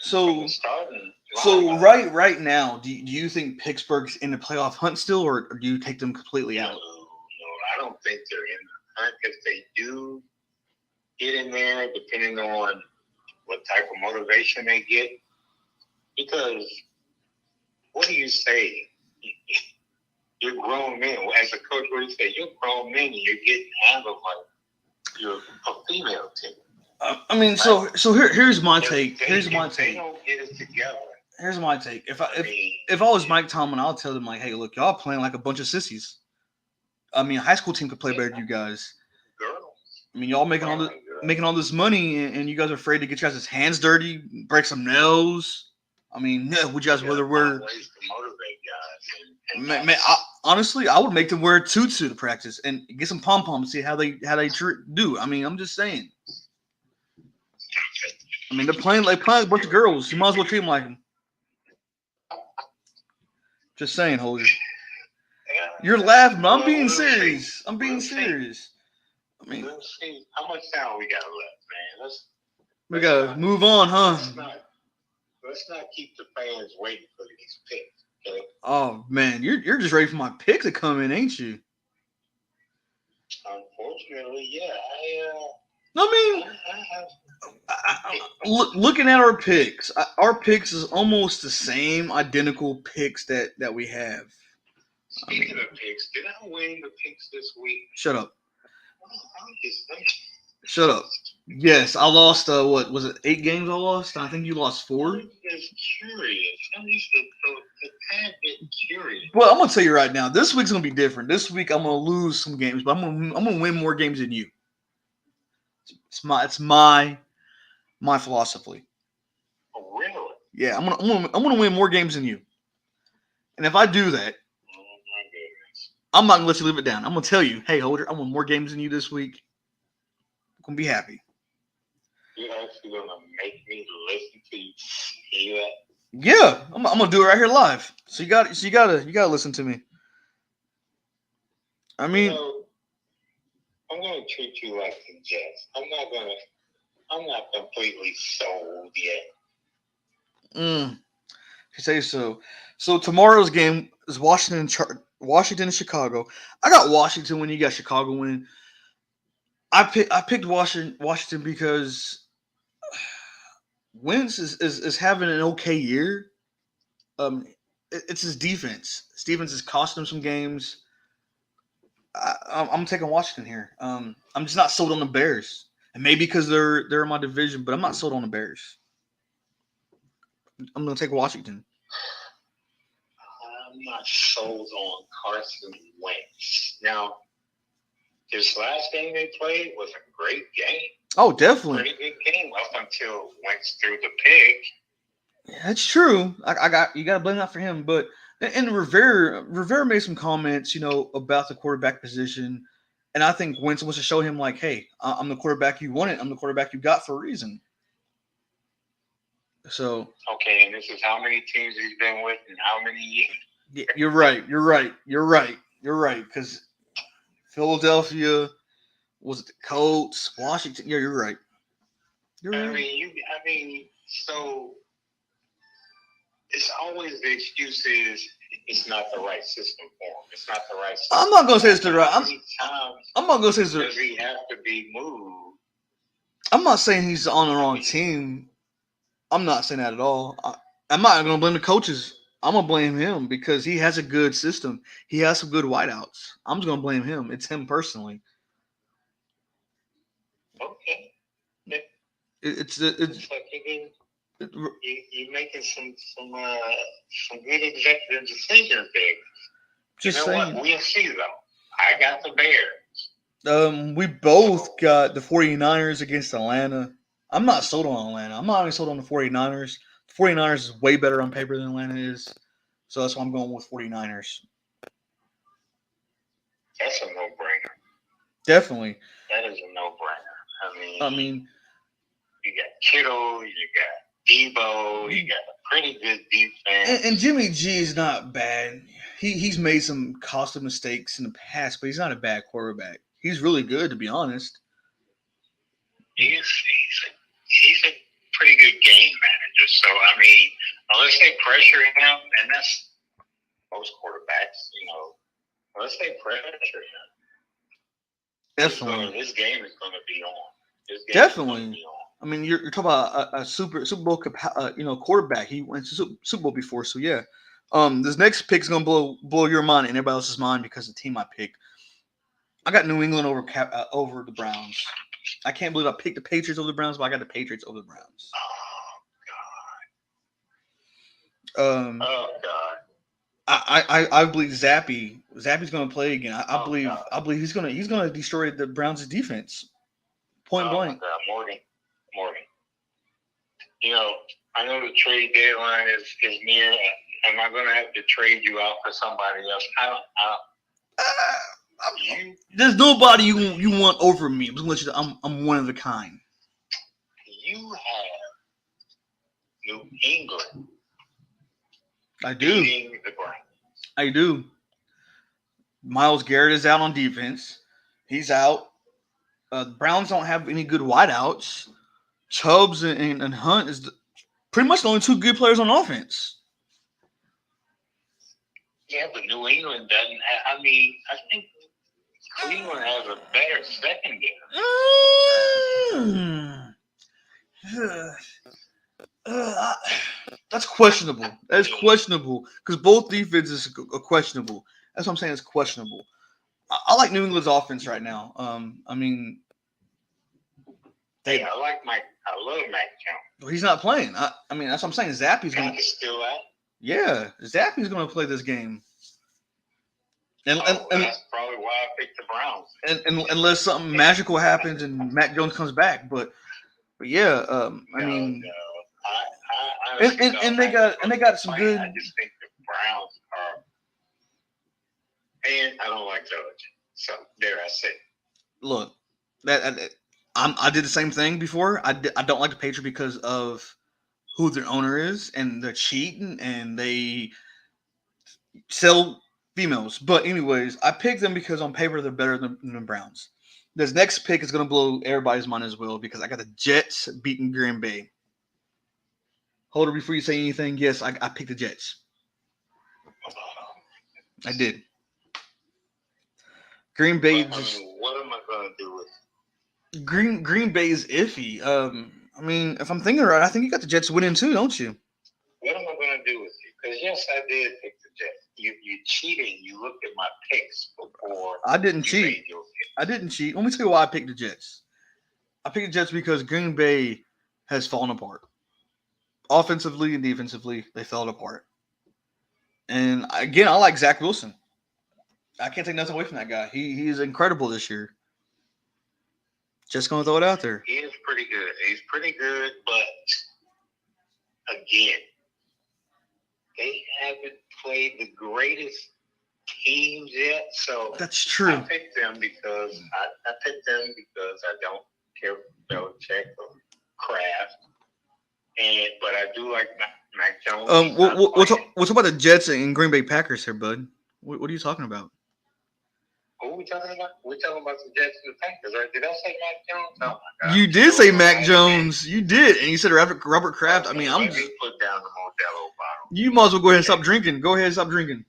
starting. So right now, do you think Pittsburgh's in the playoff hunt still, or do you take them completely out? No, I don't think they're in the hunt. If they do get in there, depending on what type of motivation they get, because what do you say? You're grown men. As a coach, what do you say? You're grown men, and you're getting handled like you're a female team. I mean, so here's my take. Here's my take. They don't get it together. Here's my take. If I was Mike Tomlin, I'll tell them like, hey, look, y'all playing like a bunch of sissies. I mean, a high school team could play better than you guys. Girls. I mean, y'all making all this money, and you guys are afraid to get your guys' hands dirty, break some nails. I mean, would you guys rather wear? Ways to motivate Man, guys. honestly, I would make them wear a tutu to practice and get some pom poms, see how they do. I mean, I'm just saying. I mean, they're playing like a bunch of girls. You might as well treat them like them. Just saying, Holger. You're laughing, but I'm being serious. I'm being serious. I mean, let's see how much time we got left, man. We gotta move on, huh? Let's not keep the fans waiting for these picks. Okay? Oh man, you're just ready for my pick to come in, ain't you? Unfortunately, yeah. Looking at our picks is almost the same identical picks that we have. Speaking of picks, did I win the picks this week? Shut up. Shut up. Yes, I lost. What was it? 8 games I lost. I think you lost 4. I'm just curious. I'm just a tad bit curious. Well, I'm gonna tell you right now. This week's gonna be different. This week I'm gonna lose some games, but I'm gonna win more games than you. It's my philosophy. Oh, really? Yeah, I'm gonna win more games than you. And if I do that, my goodness, I'm not gonna let you live it down. I'm gonna tell you, hey, Holder, I won more games than you this week. I'm gonna be happy. You're actually gonna make me listen to you hear that? Yeah, I'm gonna do it right here live. So you gotta listen to me. I mean, I'm gonna treat you like the Jets. I'm not completely sold yet. You say so. So tomorrow's game is Washington and Chicago. I got Washington when you got Chicago winning. I picked Washington because Wentz is having an okay year. It's his defense. His defense is costing him some games. I'm taking Washington here. I'm just not sold on the Bears, and maybe because they're in my division, but I'm not sold on the Bears. I'm gonna take Washington. I'm not sold on Carson Wentz. Now, this last game they played was a great game. Oh, definitely. Pretty good game up until Wentz threw the pick. Yeah, that's true. You got to blame that for him. But and Rivera made some comments, about the quarterback position, and I think Wentz wants to show him like, hey, I'm the quarterback you wanted. I'm the quarterback you got for a reason. So okay, and this is how many teams he's been with and how many years. Yeah, you're right. Because Philadelphia, Was it the Colts, Washington? Yeah, you're right. You're I right. mean, so it's always the excuse is it's not the right system for him. It's not the right system. I'm not gonna say it's the right. How many times I'm not gonna say it's does he have to be moved? I'm not saying he's on the wrong team. I'm not saying that at all. I'm not gonna blame the coaches. I'm gonna blame him because he has a good system. He has some good wideouts. I'm just gonna blame him. It's him personally. Okay. It's It's like you're making some good executive decisions there. just You know saying. what? We'll see though. I got the Bears. We both got the 49ers against Atlanta. I'm not sold on Atlanta. I'm not even sold on the 49ers. The 49ers is way better on paper than Atlanta is. So that's why I'm going with 49ers. That's a no-brainer. Definitely. That is a no-brainer. I mean, you got Kittle, you got Debo, you got a pretty good defense. And Jimmy G is not bad. He's made some costly mistakes in the past, but he's not a bad quarterback. He's really good, to be honest. He's a pretty good game manager. So I mean, unless they pressure him, and that's most quarterbacks, unless they pressure him, Definitely, this game is going to be on. Definitely. I mean, you're talking about a Super Bowl quarterback. He went to Super Bowl before, so yeah. This next pick is gonna blow your mind and everybody else's mind because the team I picked. I got New England over the Browns. I can't believe I picked the Patriots over the Browns, but I got the Patriots over the Browns. Oh God. I believe Zappy's gonna play again. I believe he's gonna destroy the Browns' defense. Point blank. Morgan. I know the trade deadline is near. Am I gonna have to trade you out for somebody else? There's nobody you want over me. I'm just gonna let you know, I'm one of a kind. You have New England. I do. Beating the Browns. I do. Myles Garrett is out on defense. He's out. The Browns don't have any good wideouts. Chubbs and Hunt is pretty much the only two good players on offense. Yeah, but New England doesn't have, I think Cleveland has a better secondary. That's questionable. That is questionable because both defenses are questionable. That's what I'm saying. It's questionable. I like New England's offense right now. I love Mac Jones. Well, he's not playing. That's what I'm saying. Zappy's going to still out. Yeah, Zappy's going to play this game. And that's probably why I picked the Browns. And unless something magical happens and Mac Jones comes back, but yeah, and they got some good. I just think the Browns are, and I don't like Georgia. So there I say. Look, I did the same thing before. I don't like the Patriots because of who their owner is, and they're cheating and they sell females. But anyways, I picked them because on paper they're better than the Browns. This next pick is going to blow everybody's mind as well because I got the Jets beating Green Bay. Hold it before you say anything. Yes, I picked the Jets. I did. Green Bay what am I going to do with it? Green Bay is iffy. If I'm thinking right, I think you got the Jets winning too, don't you? What am I going to do with you? Because yes, I did pick the Jets. You cheated. You looked at my picks before. I didn't cheat. I didn't cheat. Let me tell you why I picked the Jets. I picked the Jets because Green Bay has fallen apart. Offensively and defensively, they fell apart. And again, I like Zach Wilson. I can't take nothing away from that guy. He is incredible this year. Just going to throw it out there. He is pretty good. He's pretty good, but again, they haven't played the greatest teams yet. So that's true. I picked them because I don't care for Belichick or Kraft, but I do like Mac Jones. We'll talk about the Jets and Green Bay Packers here, bud. What are you talking about? Who we talking about? We're talking about the Jacksonville Panthers, right? Did I say Mac Jones? Oh my God! You did say Mac Jones. You did, and you said Robert Kraft. I mean, I'm Let just. me put down the Modelo bottle. You might as well go ahead and stop drinking. Go ahead and stop drinking.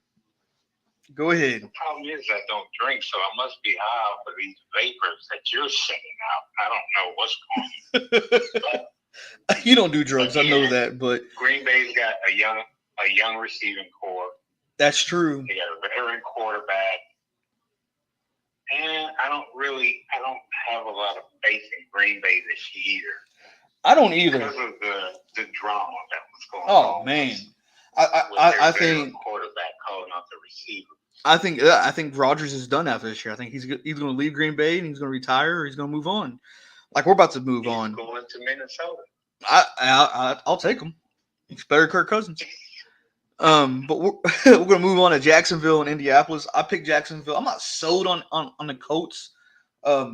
Go ahead. The problem is I don't drink, so I must be high for these vapors that you're sending out. I don't know what's going on. You don't do drugs. I know that, but Green Bay's got a young receiving core. That's true. They got a veteran quarterback. And I don't have a lot of faith in Green Bay this year. I don't either. Because of the drama that was going on. Oh man. I think quarterback calling out the receiver. I think Rodgers is done after this year. I think he's going to leave Green Bay and he's going to retire or he's going to move on. Like we're about to move on. Going to Minnesota. I'll take him. He's better than Kirk Cousins. But we're going to move on to Jacksonville and Indianapolis. I picked Jacksonville. I'm not sold on the Colts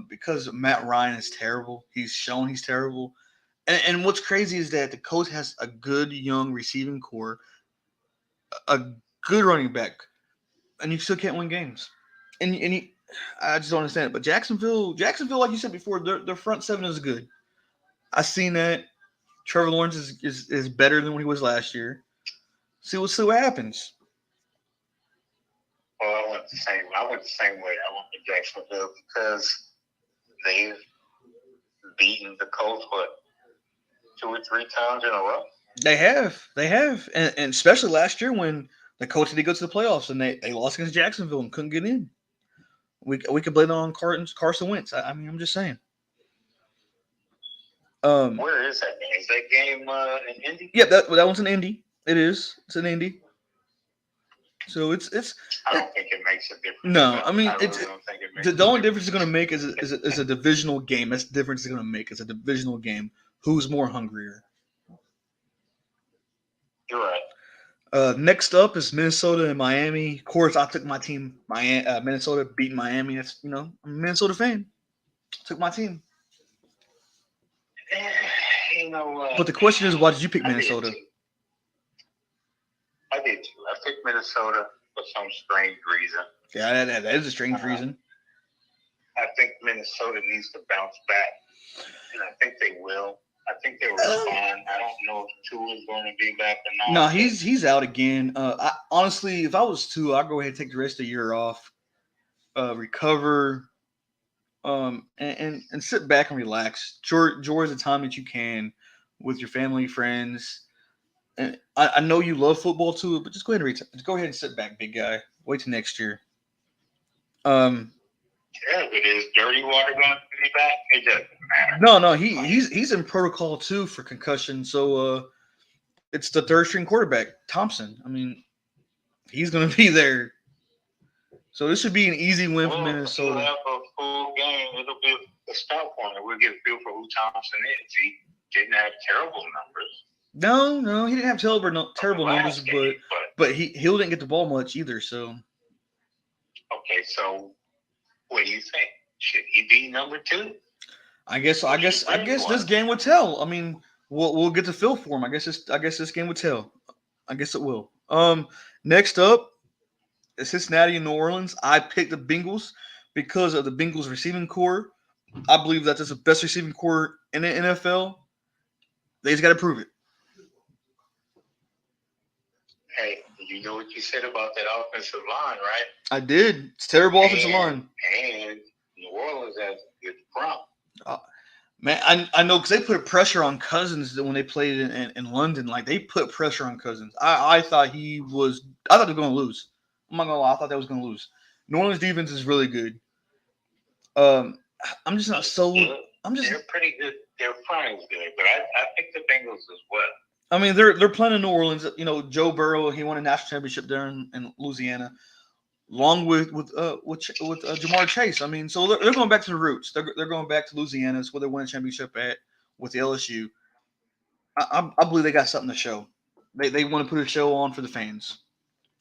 because Matt Ryan is terrible. He's shown he's terrible. And what's crazy is that the Colts has a good young receiving core, a good running back, and you still can't win games. And I just don't understand it. But Jacksonville, like you said before, their front seven is good. I seen that. Trevor Lawrence is better than what he was last year. See what happens. Well, I went the same way. I went to Jacksonville because they've beaten the Colts 2 or 3 times in a row. They have, and especially last year when the Colts did go to the playoffs and they lost against Jacksonville and couldn't get in. We could blame it on Carson Wentz. I mean, I'm just saying. Where is that game? Is that game in Indy? Yeah, that one's in Indy. It is. It's in Indy. So it's. I don't think it makes a difference. No, I mean I really don't think it makes the only difference it's going to make is a divisional game. That's the difference it's going to make. It's a divisional game. Who's more hungrier? You're right. Next up is Minnesota and Miami. Of course, I took my team. Minnesota beat Miami. That's I'm a Minnesota fan. Took my team. But the question is, why did you pick Minnesota? I did too. I picked Minnesota for some strange reason. Yeah, that is a strange reason. I think Minnesota needs to bounce back, and I think they will. I think they were fine. I don't know if Tua is going to be back or not. No, he's out again. Honestly, if I was Tua, I'd go ahead and take the rest of the year off, recover, and sit back and relax. Enjoy the time that you can with your family, friends. And I know you love football too, but just go ahead and just go ahead and sit back, big guy. Wait till next year. Yeah, but is Dirty Water going to be back? It doesn't matter. No, he's in protocol too for concussion. So it's the third string quarterback, Thompson. I mean, he's going to be there. So this should be an easy win for Minnesota. We'll have a full game. It'll be a stop point. We'll get a feel for who Thompson is. He didn't have terrible numbers. No, he didn't have terrible numbers, but Hill didn't get the ball much either. So okay, so what do you think? Should he be number 2? I guess this game would tell. I mean, we'll get the feel for him. I guess this game would tell. I guess it will. Next up is Cincinnati and New Orleans. I picked the Bengals because of the Bengals receiving core. I believe that is the best receiving core in the NFL. They just got to prove it. Hey, you know what you said about that offensive line, right? I did. It's terrible offensive line. And New Orleans has a good front. Man, I know because they put pressure on Cousins when they played in London. Like, they put pressure on Cousins. I thought they were going to lose. I'm not going to lie. I thought they was going to lose. New Orleans defense is really good. I'm just not so. They're pretty good. Their front is good, but I picked the Bengals as well. I mean, they're playing in New Orleans. You know, Joe Burrow, he won a national championship there in Louisiana, along with Jamar Chase. I mean, so they're going back to the roots. They're going back to Louisiana. It's where they won a championship at with the LSU. I believe they got something to show. They want to put a show on for the fans,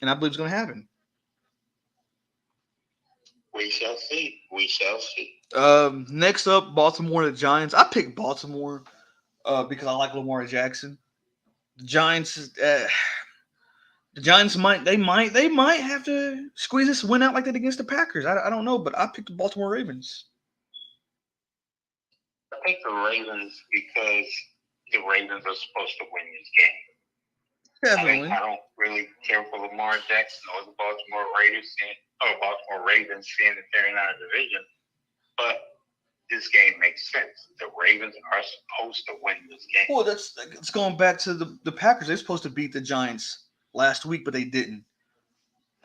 and I believe it's going to happen. We shall see. Next up, Baltimore and the Giants. I picked Baltimore because I like Lamar Jackson. The The Giants might have to squeeze this win out like they did against the Packers. I don't know, but I picked the Baltimore Ravens. I picked the Ravens because the Ravens are supposed to win this game. Definitely. I don't really care for Lamar Jackson or the Baltimore Ravens, seeing that they're in our division. But this game makes sense. The Ravens are supposed to win this game. Well, it's going back to the Packers. They're supposed to beat the Giants last week, but they didn't.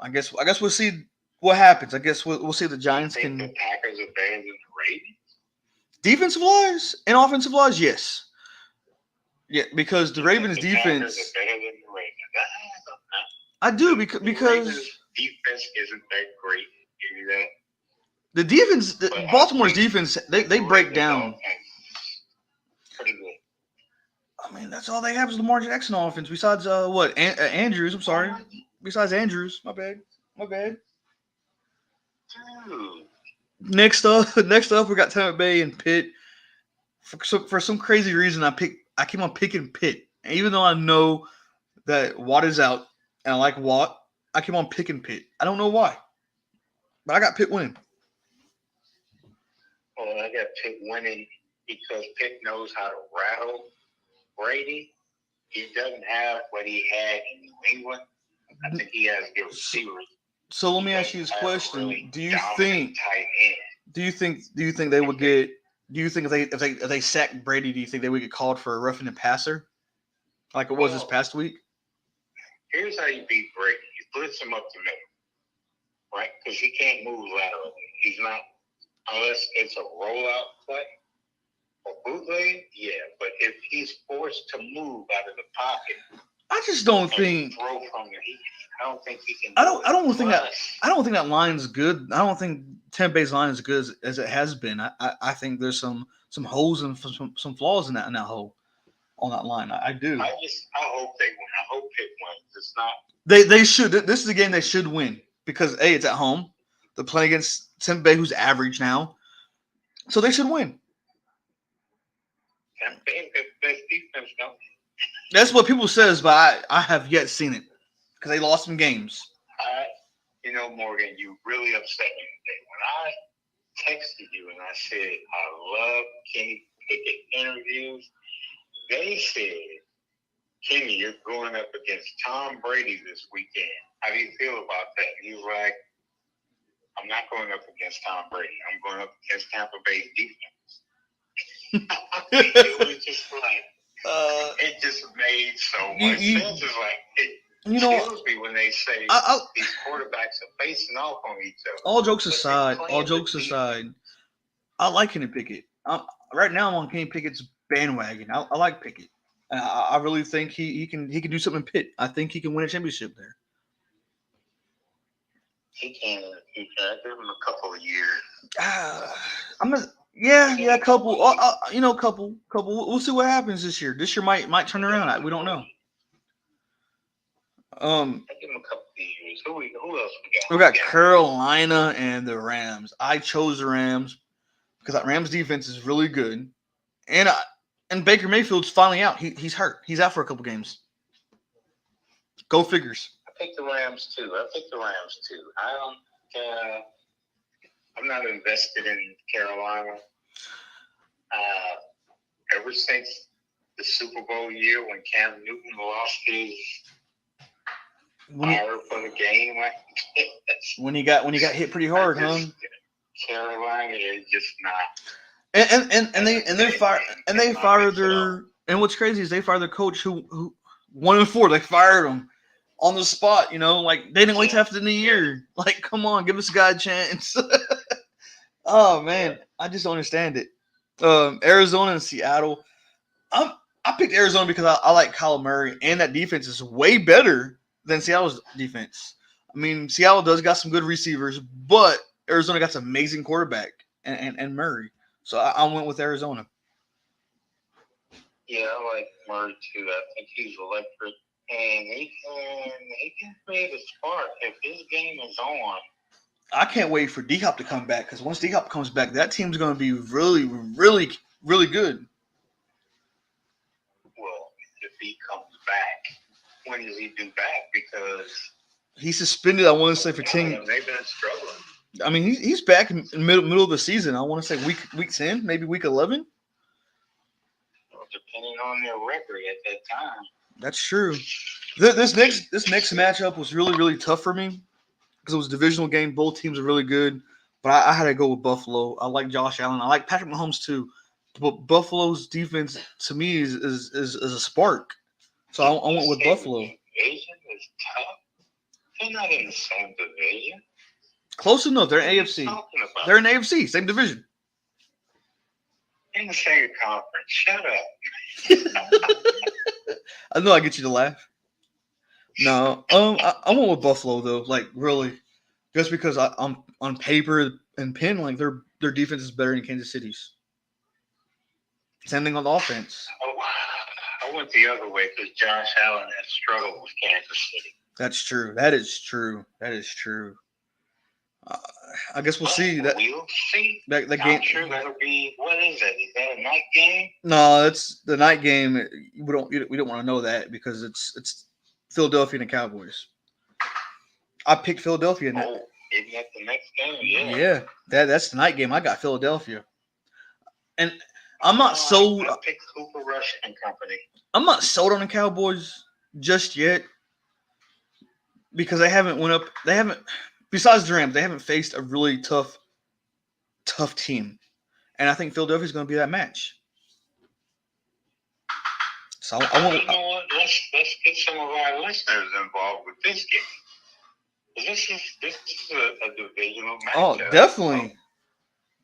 I guess we'll see what happens. I guess we'll see if the Giants you think can. The Packers are better than the Ravens. Defensive wise and offensive wise, yes. Yeah, because the Ravens the defense. Packers are better than the Ravens. I do because Ravens defense isn't that great. Give you that. The defense, Baltimore's defense, they break down. Pretty good. I mean, that's all they have is Lamar Jackson offense. Besides Andrews. I'm sorry. Besides Andrews, my bad. Dude. Next up, we got Tampa Bay and Pitt. For some crazy reason, I keep on picking Pitt, and even though I know that Watt is out, and I like Watt, I keep on picking Pitt. I don't know why, but I got Pitt winning. Well, I got Pitt winning because Pitt knows how to rattle Brady. He doesn't have what he had in New England. I think he has good receivers. So let me ask you this question: really Do you think they would get? Do you think if they sack Brady, do you think they would get called for a roughing the passer, like it was this past week? Here's how you beat Brady: you blitz him up the middle, right? Because he can't move laterally. He's not, unless it's a rollout play or bootleg. Yeah, but if he's forced to move out of the pocket, I just don't think. Throw from the heat. I don't think he can. I don't think that line's good. I don't think Tampa Bay's line is good as it has been. I think there's some holes and some flaws in that hole on that line. I do. I hope they win. I hope Pitt wins. It's not. They should. This is a game they should win because it's at home. They're playing against Tampa Bay, who's average now, so they should win. Tampa Bay has the best defense, don't they? That's what people says, but I have yet seen it because they lost some games. Morgan, you really upset me today. When I texted you and I said I love Kenny Pickett interviews, they said, Kenny, you're going up against Tom Brady this weekend. How do you feel about that? And he was like, I'm not going up against Tom Brady. I'm going up against Tampa Bay's defense. It was just like, it just made so much sense. It's like, it kills me when they say these quarterbacks are facing off on each other. All jokes aside, I like Kenny Pickett. Right now, I'm on Kenny Pickett's bandwagon. I like Pickett. I really think he can do something in Pitt. I think he can win a championship there. He can in the future. I give him a couple of years. A couple. Couple. We'll see what happens this year. This year might turn around. We don't know. I give him a couple of years. Who else we got? We got Carolina and the Rams. I chose the Rams because that Rams defense is really good, and Baker Mayfield's finally out. He's hurt. He's out for a couple games. Go figures. I picked the Rams too. I'm not invested in Carolina. Ever since the Super Bowl year when Cam Newton lost his fire for the game, when he got hit pretty hard, Carolina is just not. They fired their. And what's crazy is they fired their coach who 1-4. They fired him on the spot. Like they didn't wait till after the year. Like, come on, give this guy a chance. Oh man, I just don't understand it. Arizona and Seattle. I picked Arizona because I like Kyler Murray, and that defense is way better than Seattle's defense. I mean, Seattle does got some good receivers, but Arizona got some amazing quarterback and Murray. So I went with Arizona. Yeah, I like Murray too. I think he's electric, and he can create a spark if his game is on. I can't wait for D-Hop to come back because once D-Hop comes back, that team's going to be really, really, really good. Well, if he comes back, when does he do back? Because he's suspended. I want to say for 10. they've been struggling. I mean, he's back in the middle of the season. I want to say week 10, maybe week 11. Well, depending on their record at that time. That's true. This next matchup was really tough for me because it was a divisional game. Both teams are really good, but I had to go with Buffalo. I like Josh Allen. I like Patrick Mahomes too, but Buffalo's defense to me is a spark. So I went with Buffalo. Division is tough. They're not in the same division. Close enough. They're in AFC. They're in AFC, same division. In the same conference. Shut up. I know I get you to laugh. No, I went with Buffalo though. Like really, just because I'm on paper and pin, like their defense is better than Kansas City's. Same thing on the offense. Oh, I went the other way because Josh Allen has struggled with Kansas City. That's true. That is true. I guess we'll see. We'll see. That game. I'm sure that'll be. What is that? Is that a night game? No, it's the night game. We don't want to know that because it's Philadelphia and the Cowboys. I picked Philadelphia. Isn't that the next game? Yeah. Yeah, that's the night game. I got Philadelphia, and I'm not sold. I picked Cooper Rush and company. I'm not sold on the Cowboys just yet because they haven't went up. They haven't. Besides the Rams, they haven't faced a really tough team, and I think Philadelphia is going to be that match. So I want. You know what? Let's get some of our listeners involved with this game. This is a divisional match. Oh, definitely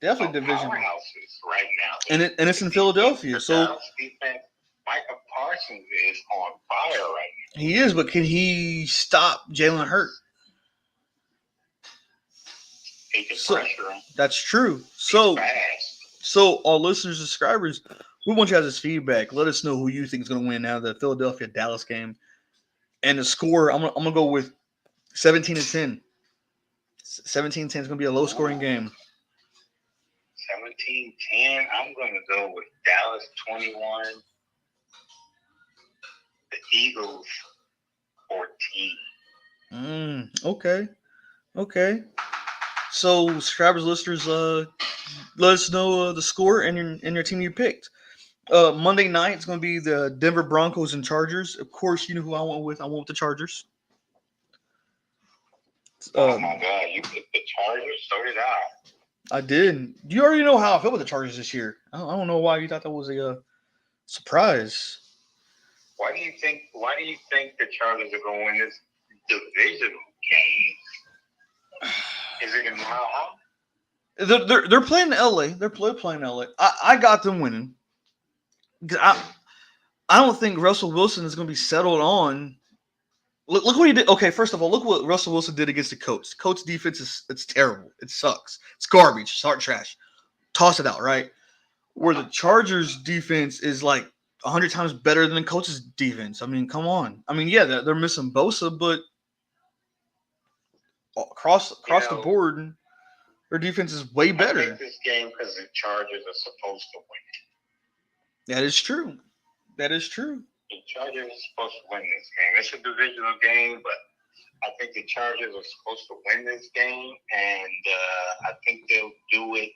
divisional. Powerhouses right now, and it's in Philadelphia. So Dallas defense, Micah Parsons is on fire right now. He is, but can he stop Jalen Hurts? He can pressure him. That's true. He's fast. So our listeners, subscribers, we want you guys' feedback. Let us know who you think is going to win now the Philadelphia-Dallas game. And the score, I'm gonna go with 17-10. 17-10 is going to be a low-scoring game. 17-10. I'm going to go with Dallas 21. The Eagles 14. Okay. So, subscribers, listeners, let us know the score and your team you picked. Monday night, it's going to be the Denver Broncos and Chargers. Of course, you know who I went with. I went with the Chargers. Oh, my God. You picked the Chargers? So did I. I did. You already know how I feel with the Chargers this year. I don't know why you thought that was a surprise. Why do you think the Chargers are going to win this divisional game? Is it in Mile High? They're playing LA. They're playing LA. I got them winning. I don't think Russell Wilson is going to be settled on. Look what he did. Okay, first of all, look what Russell Wilson did against the Colts. Colts defense it's terrible. It sucks. It's garbage. Start trash. Toss it out, right? Where the Chargers defense is like 100 times better than the Colts' defense. I mean, come on. I mean, yeah, they're missing Bosa, but across the board, their defense is way better. I picked this game because the Chargers are supposed to win. That is true. The Chargers are supposed to win this game. It's a divisional game, but I think the Chargers are supposed to win this game, and I think they'll do it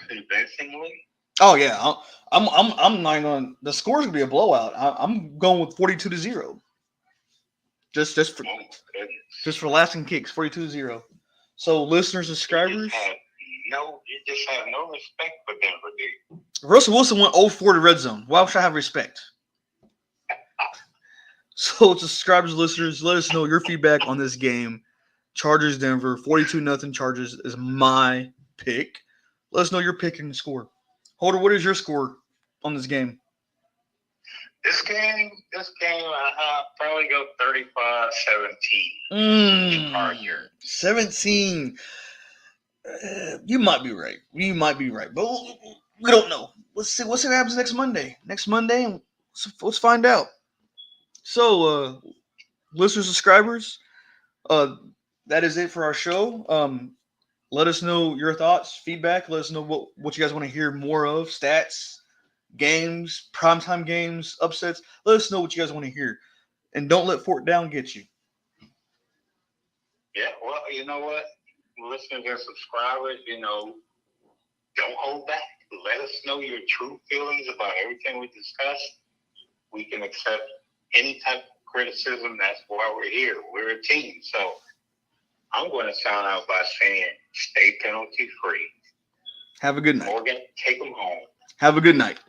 convincingly. Oh yeah, I'm not going. The score's gonna be a blowout. I'm going with 42-0. Just for lasting kicks, 42-0. So listeners, subscribers. You just have no respect for Denver, do you? Russell Wilson went 0-4 to red zone. Why should I have respect? So, subscribers, listeners, let us know your feedback on this game. Chargers, Denver, 42-0 Chargers is my pick. Let us know your pick and the score. Holder, what is your score on this game? This game, I'll probably go 35-17. 17. You might be right. But we don't know. Let's see what happens next Monday. Let's find out. So, listeners, subscribers, that is it for our show. Let us know your thoughts, feedback. Let us know what you guys want to hear more of. Stats, games, primetime games, upsets. Let us know what you guys want to hear. and don't let fourth down get you. Yeah, well, you know what? Listeners and subscribers, don't hold back. Let us know your true feelings about everything we discussed. We can accept any type of criticism. That's why we're here. We're a team. So I'm going to sign out by saying stay penalty free. Have a good night. Morgan, take them home. Have a good night.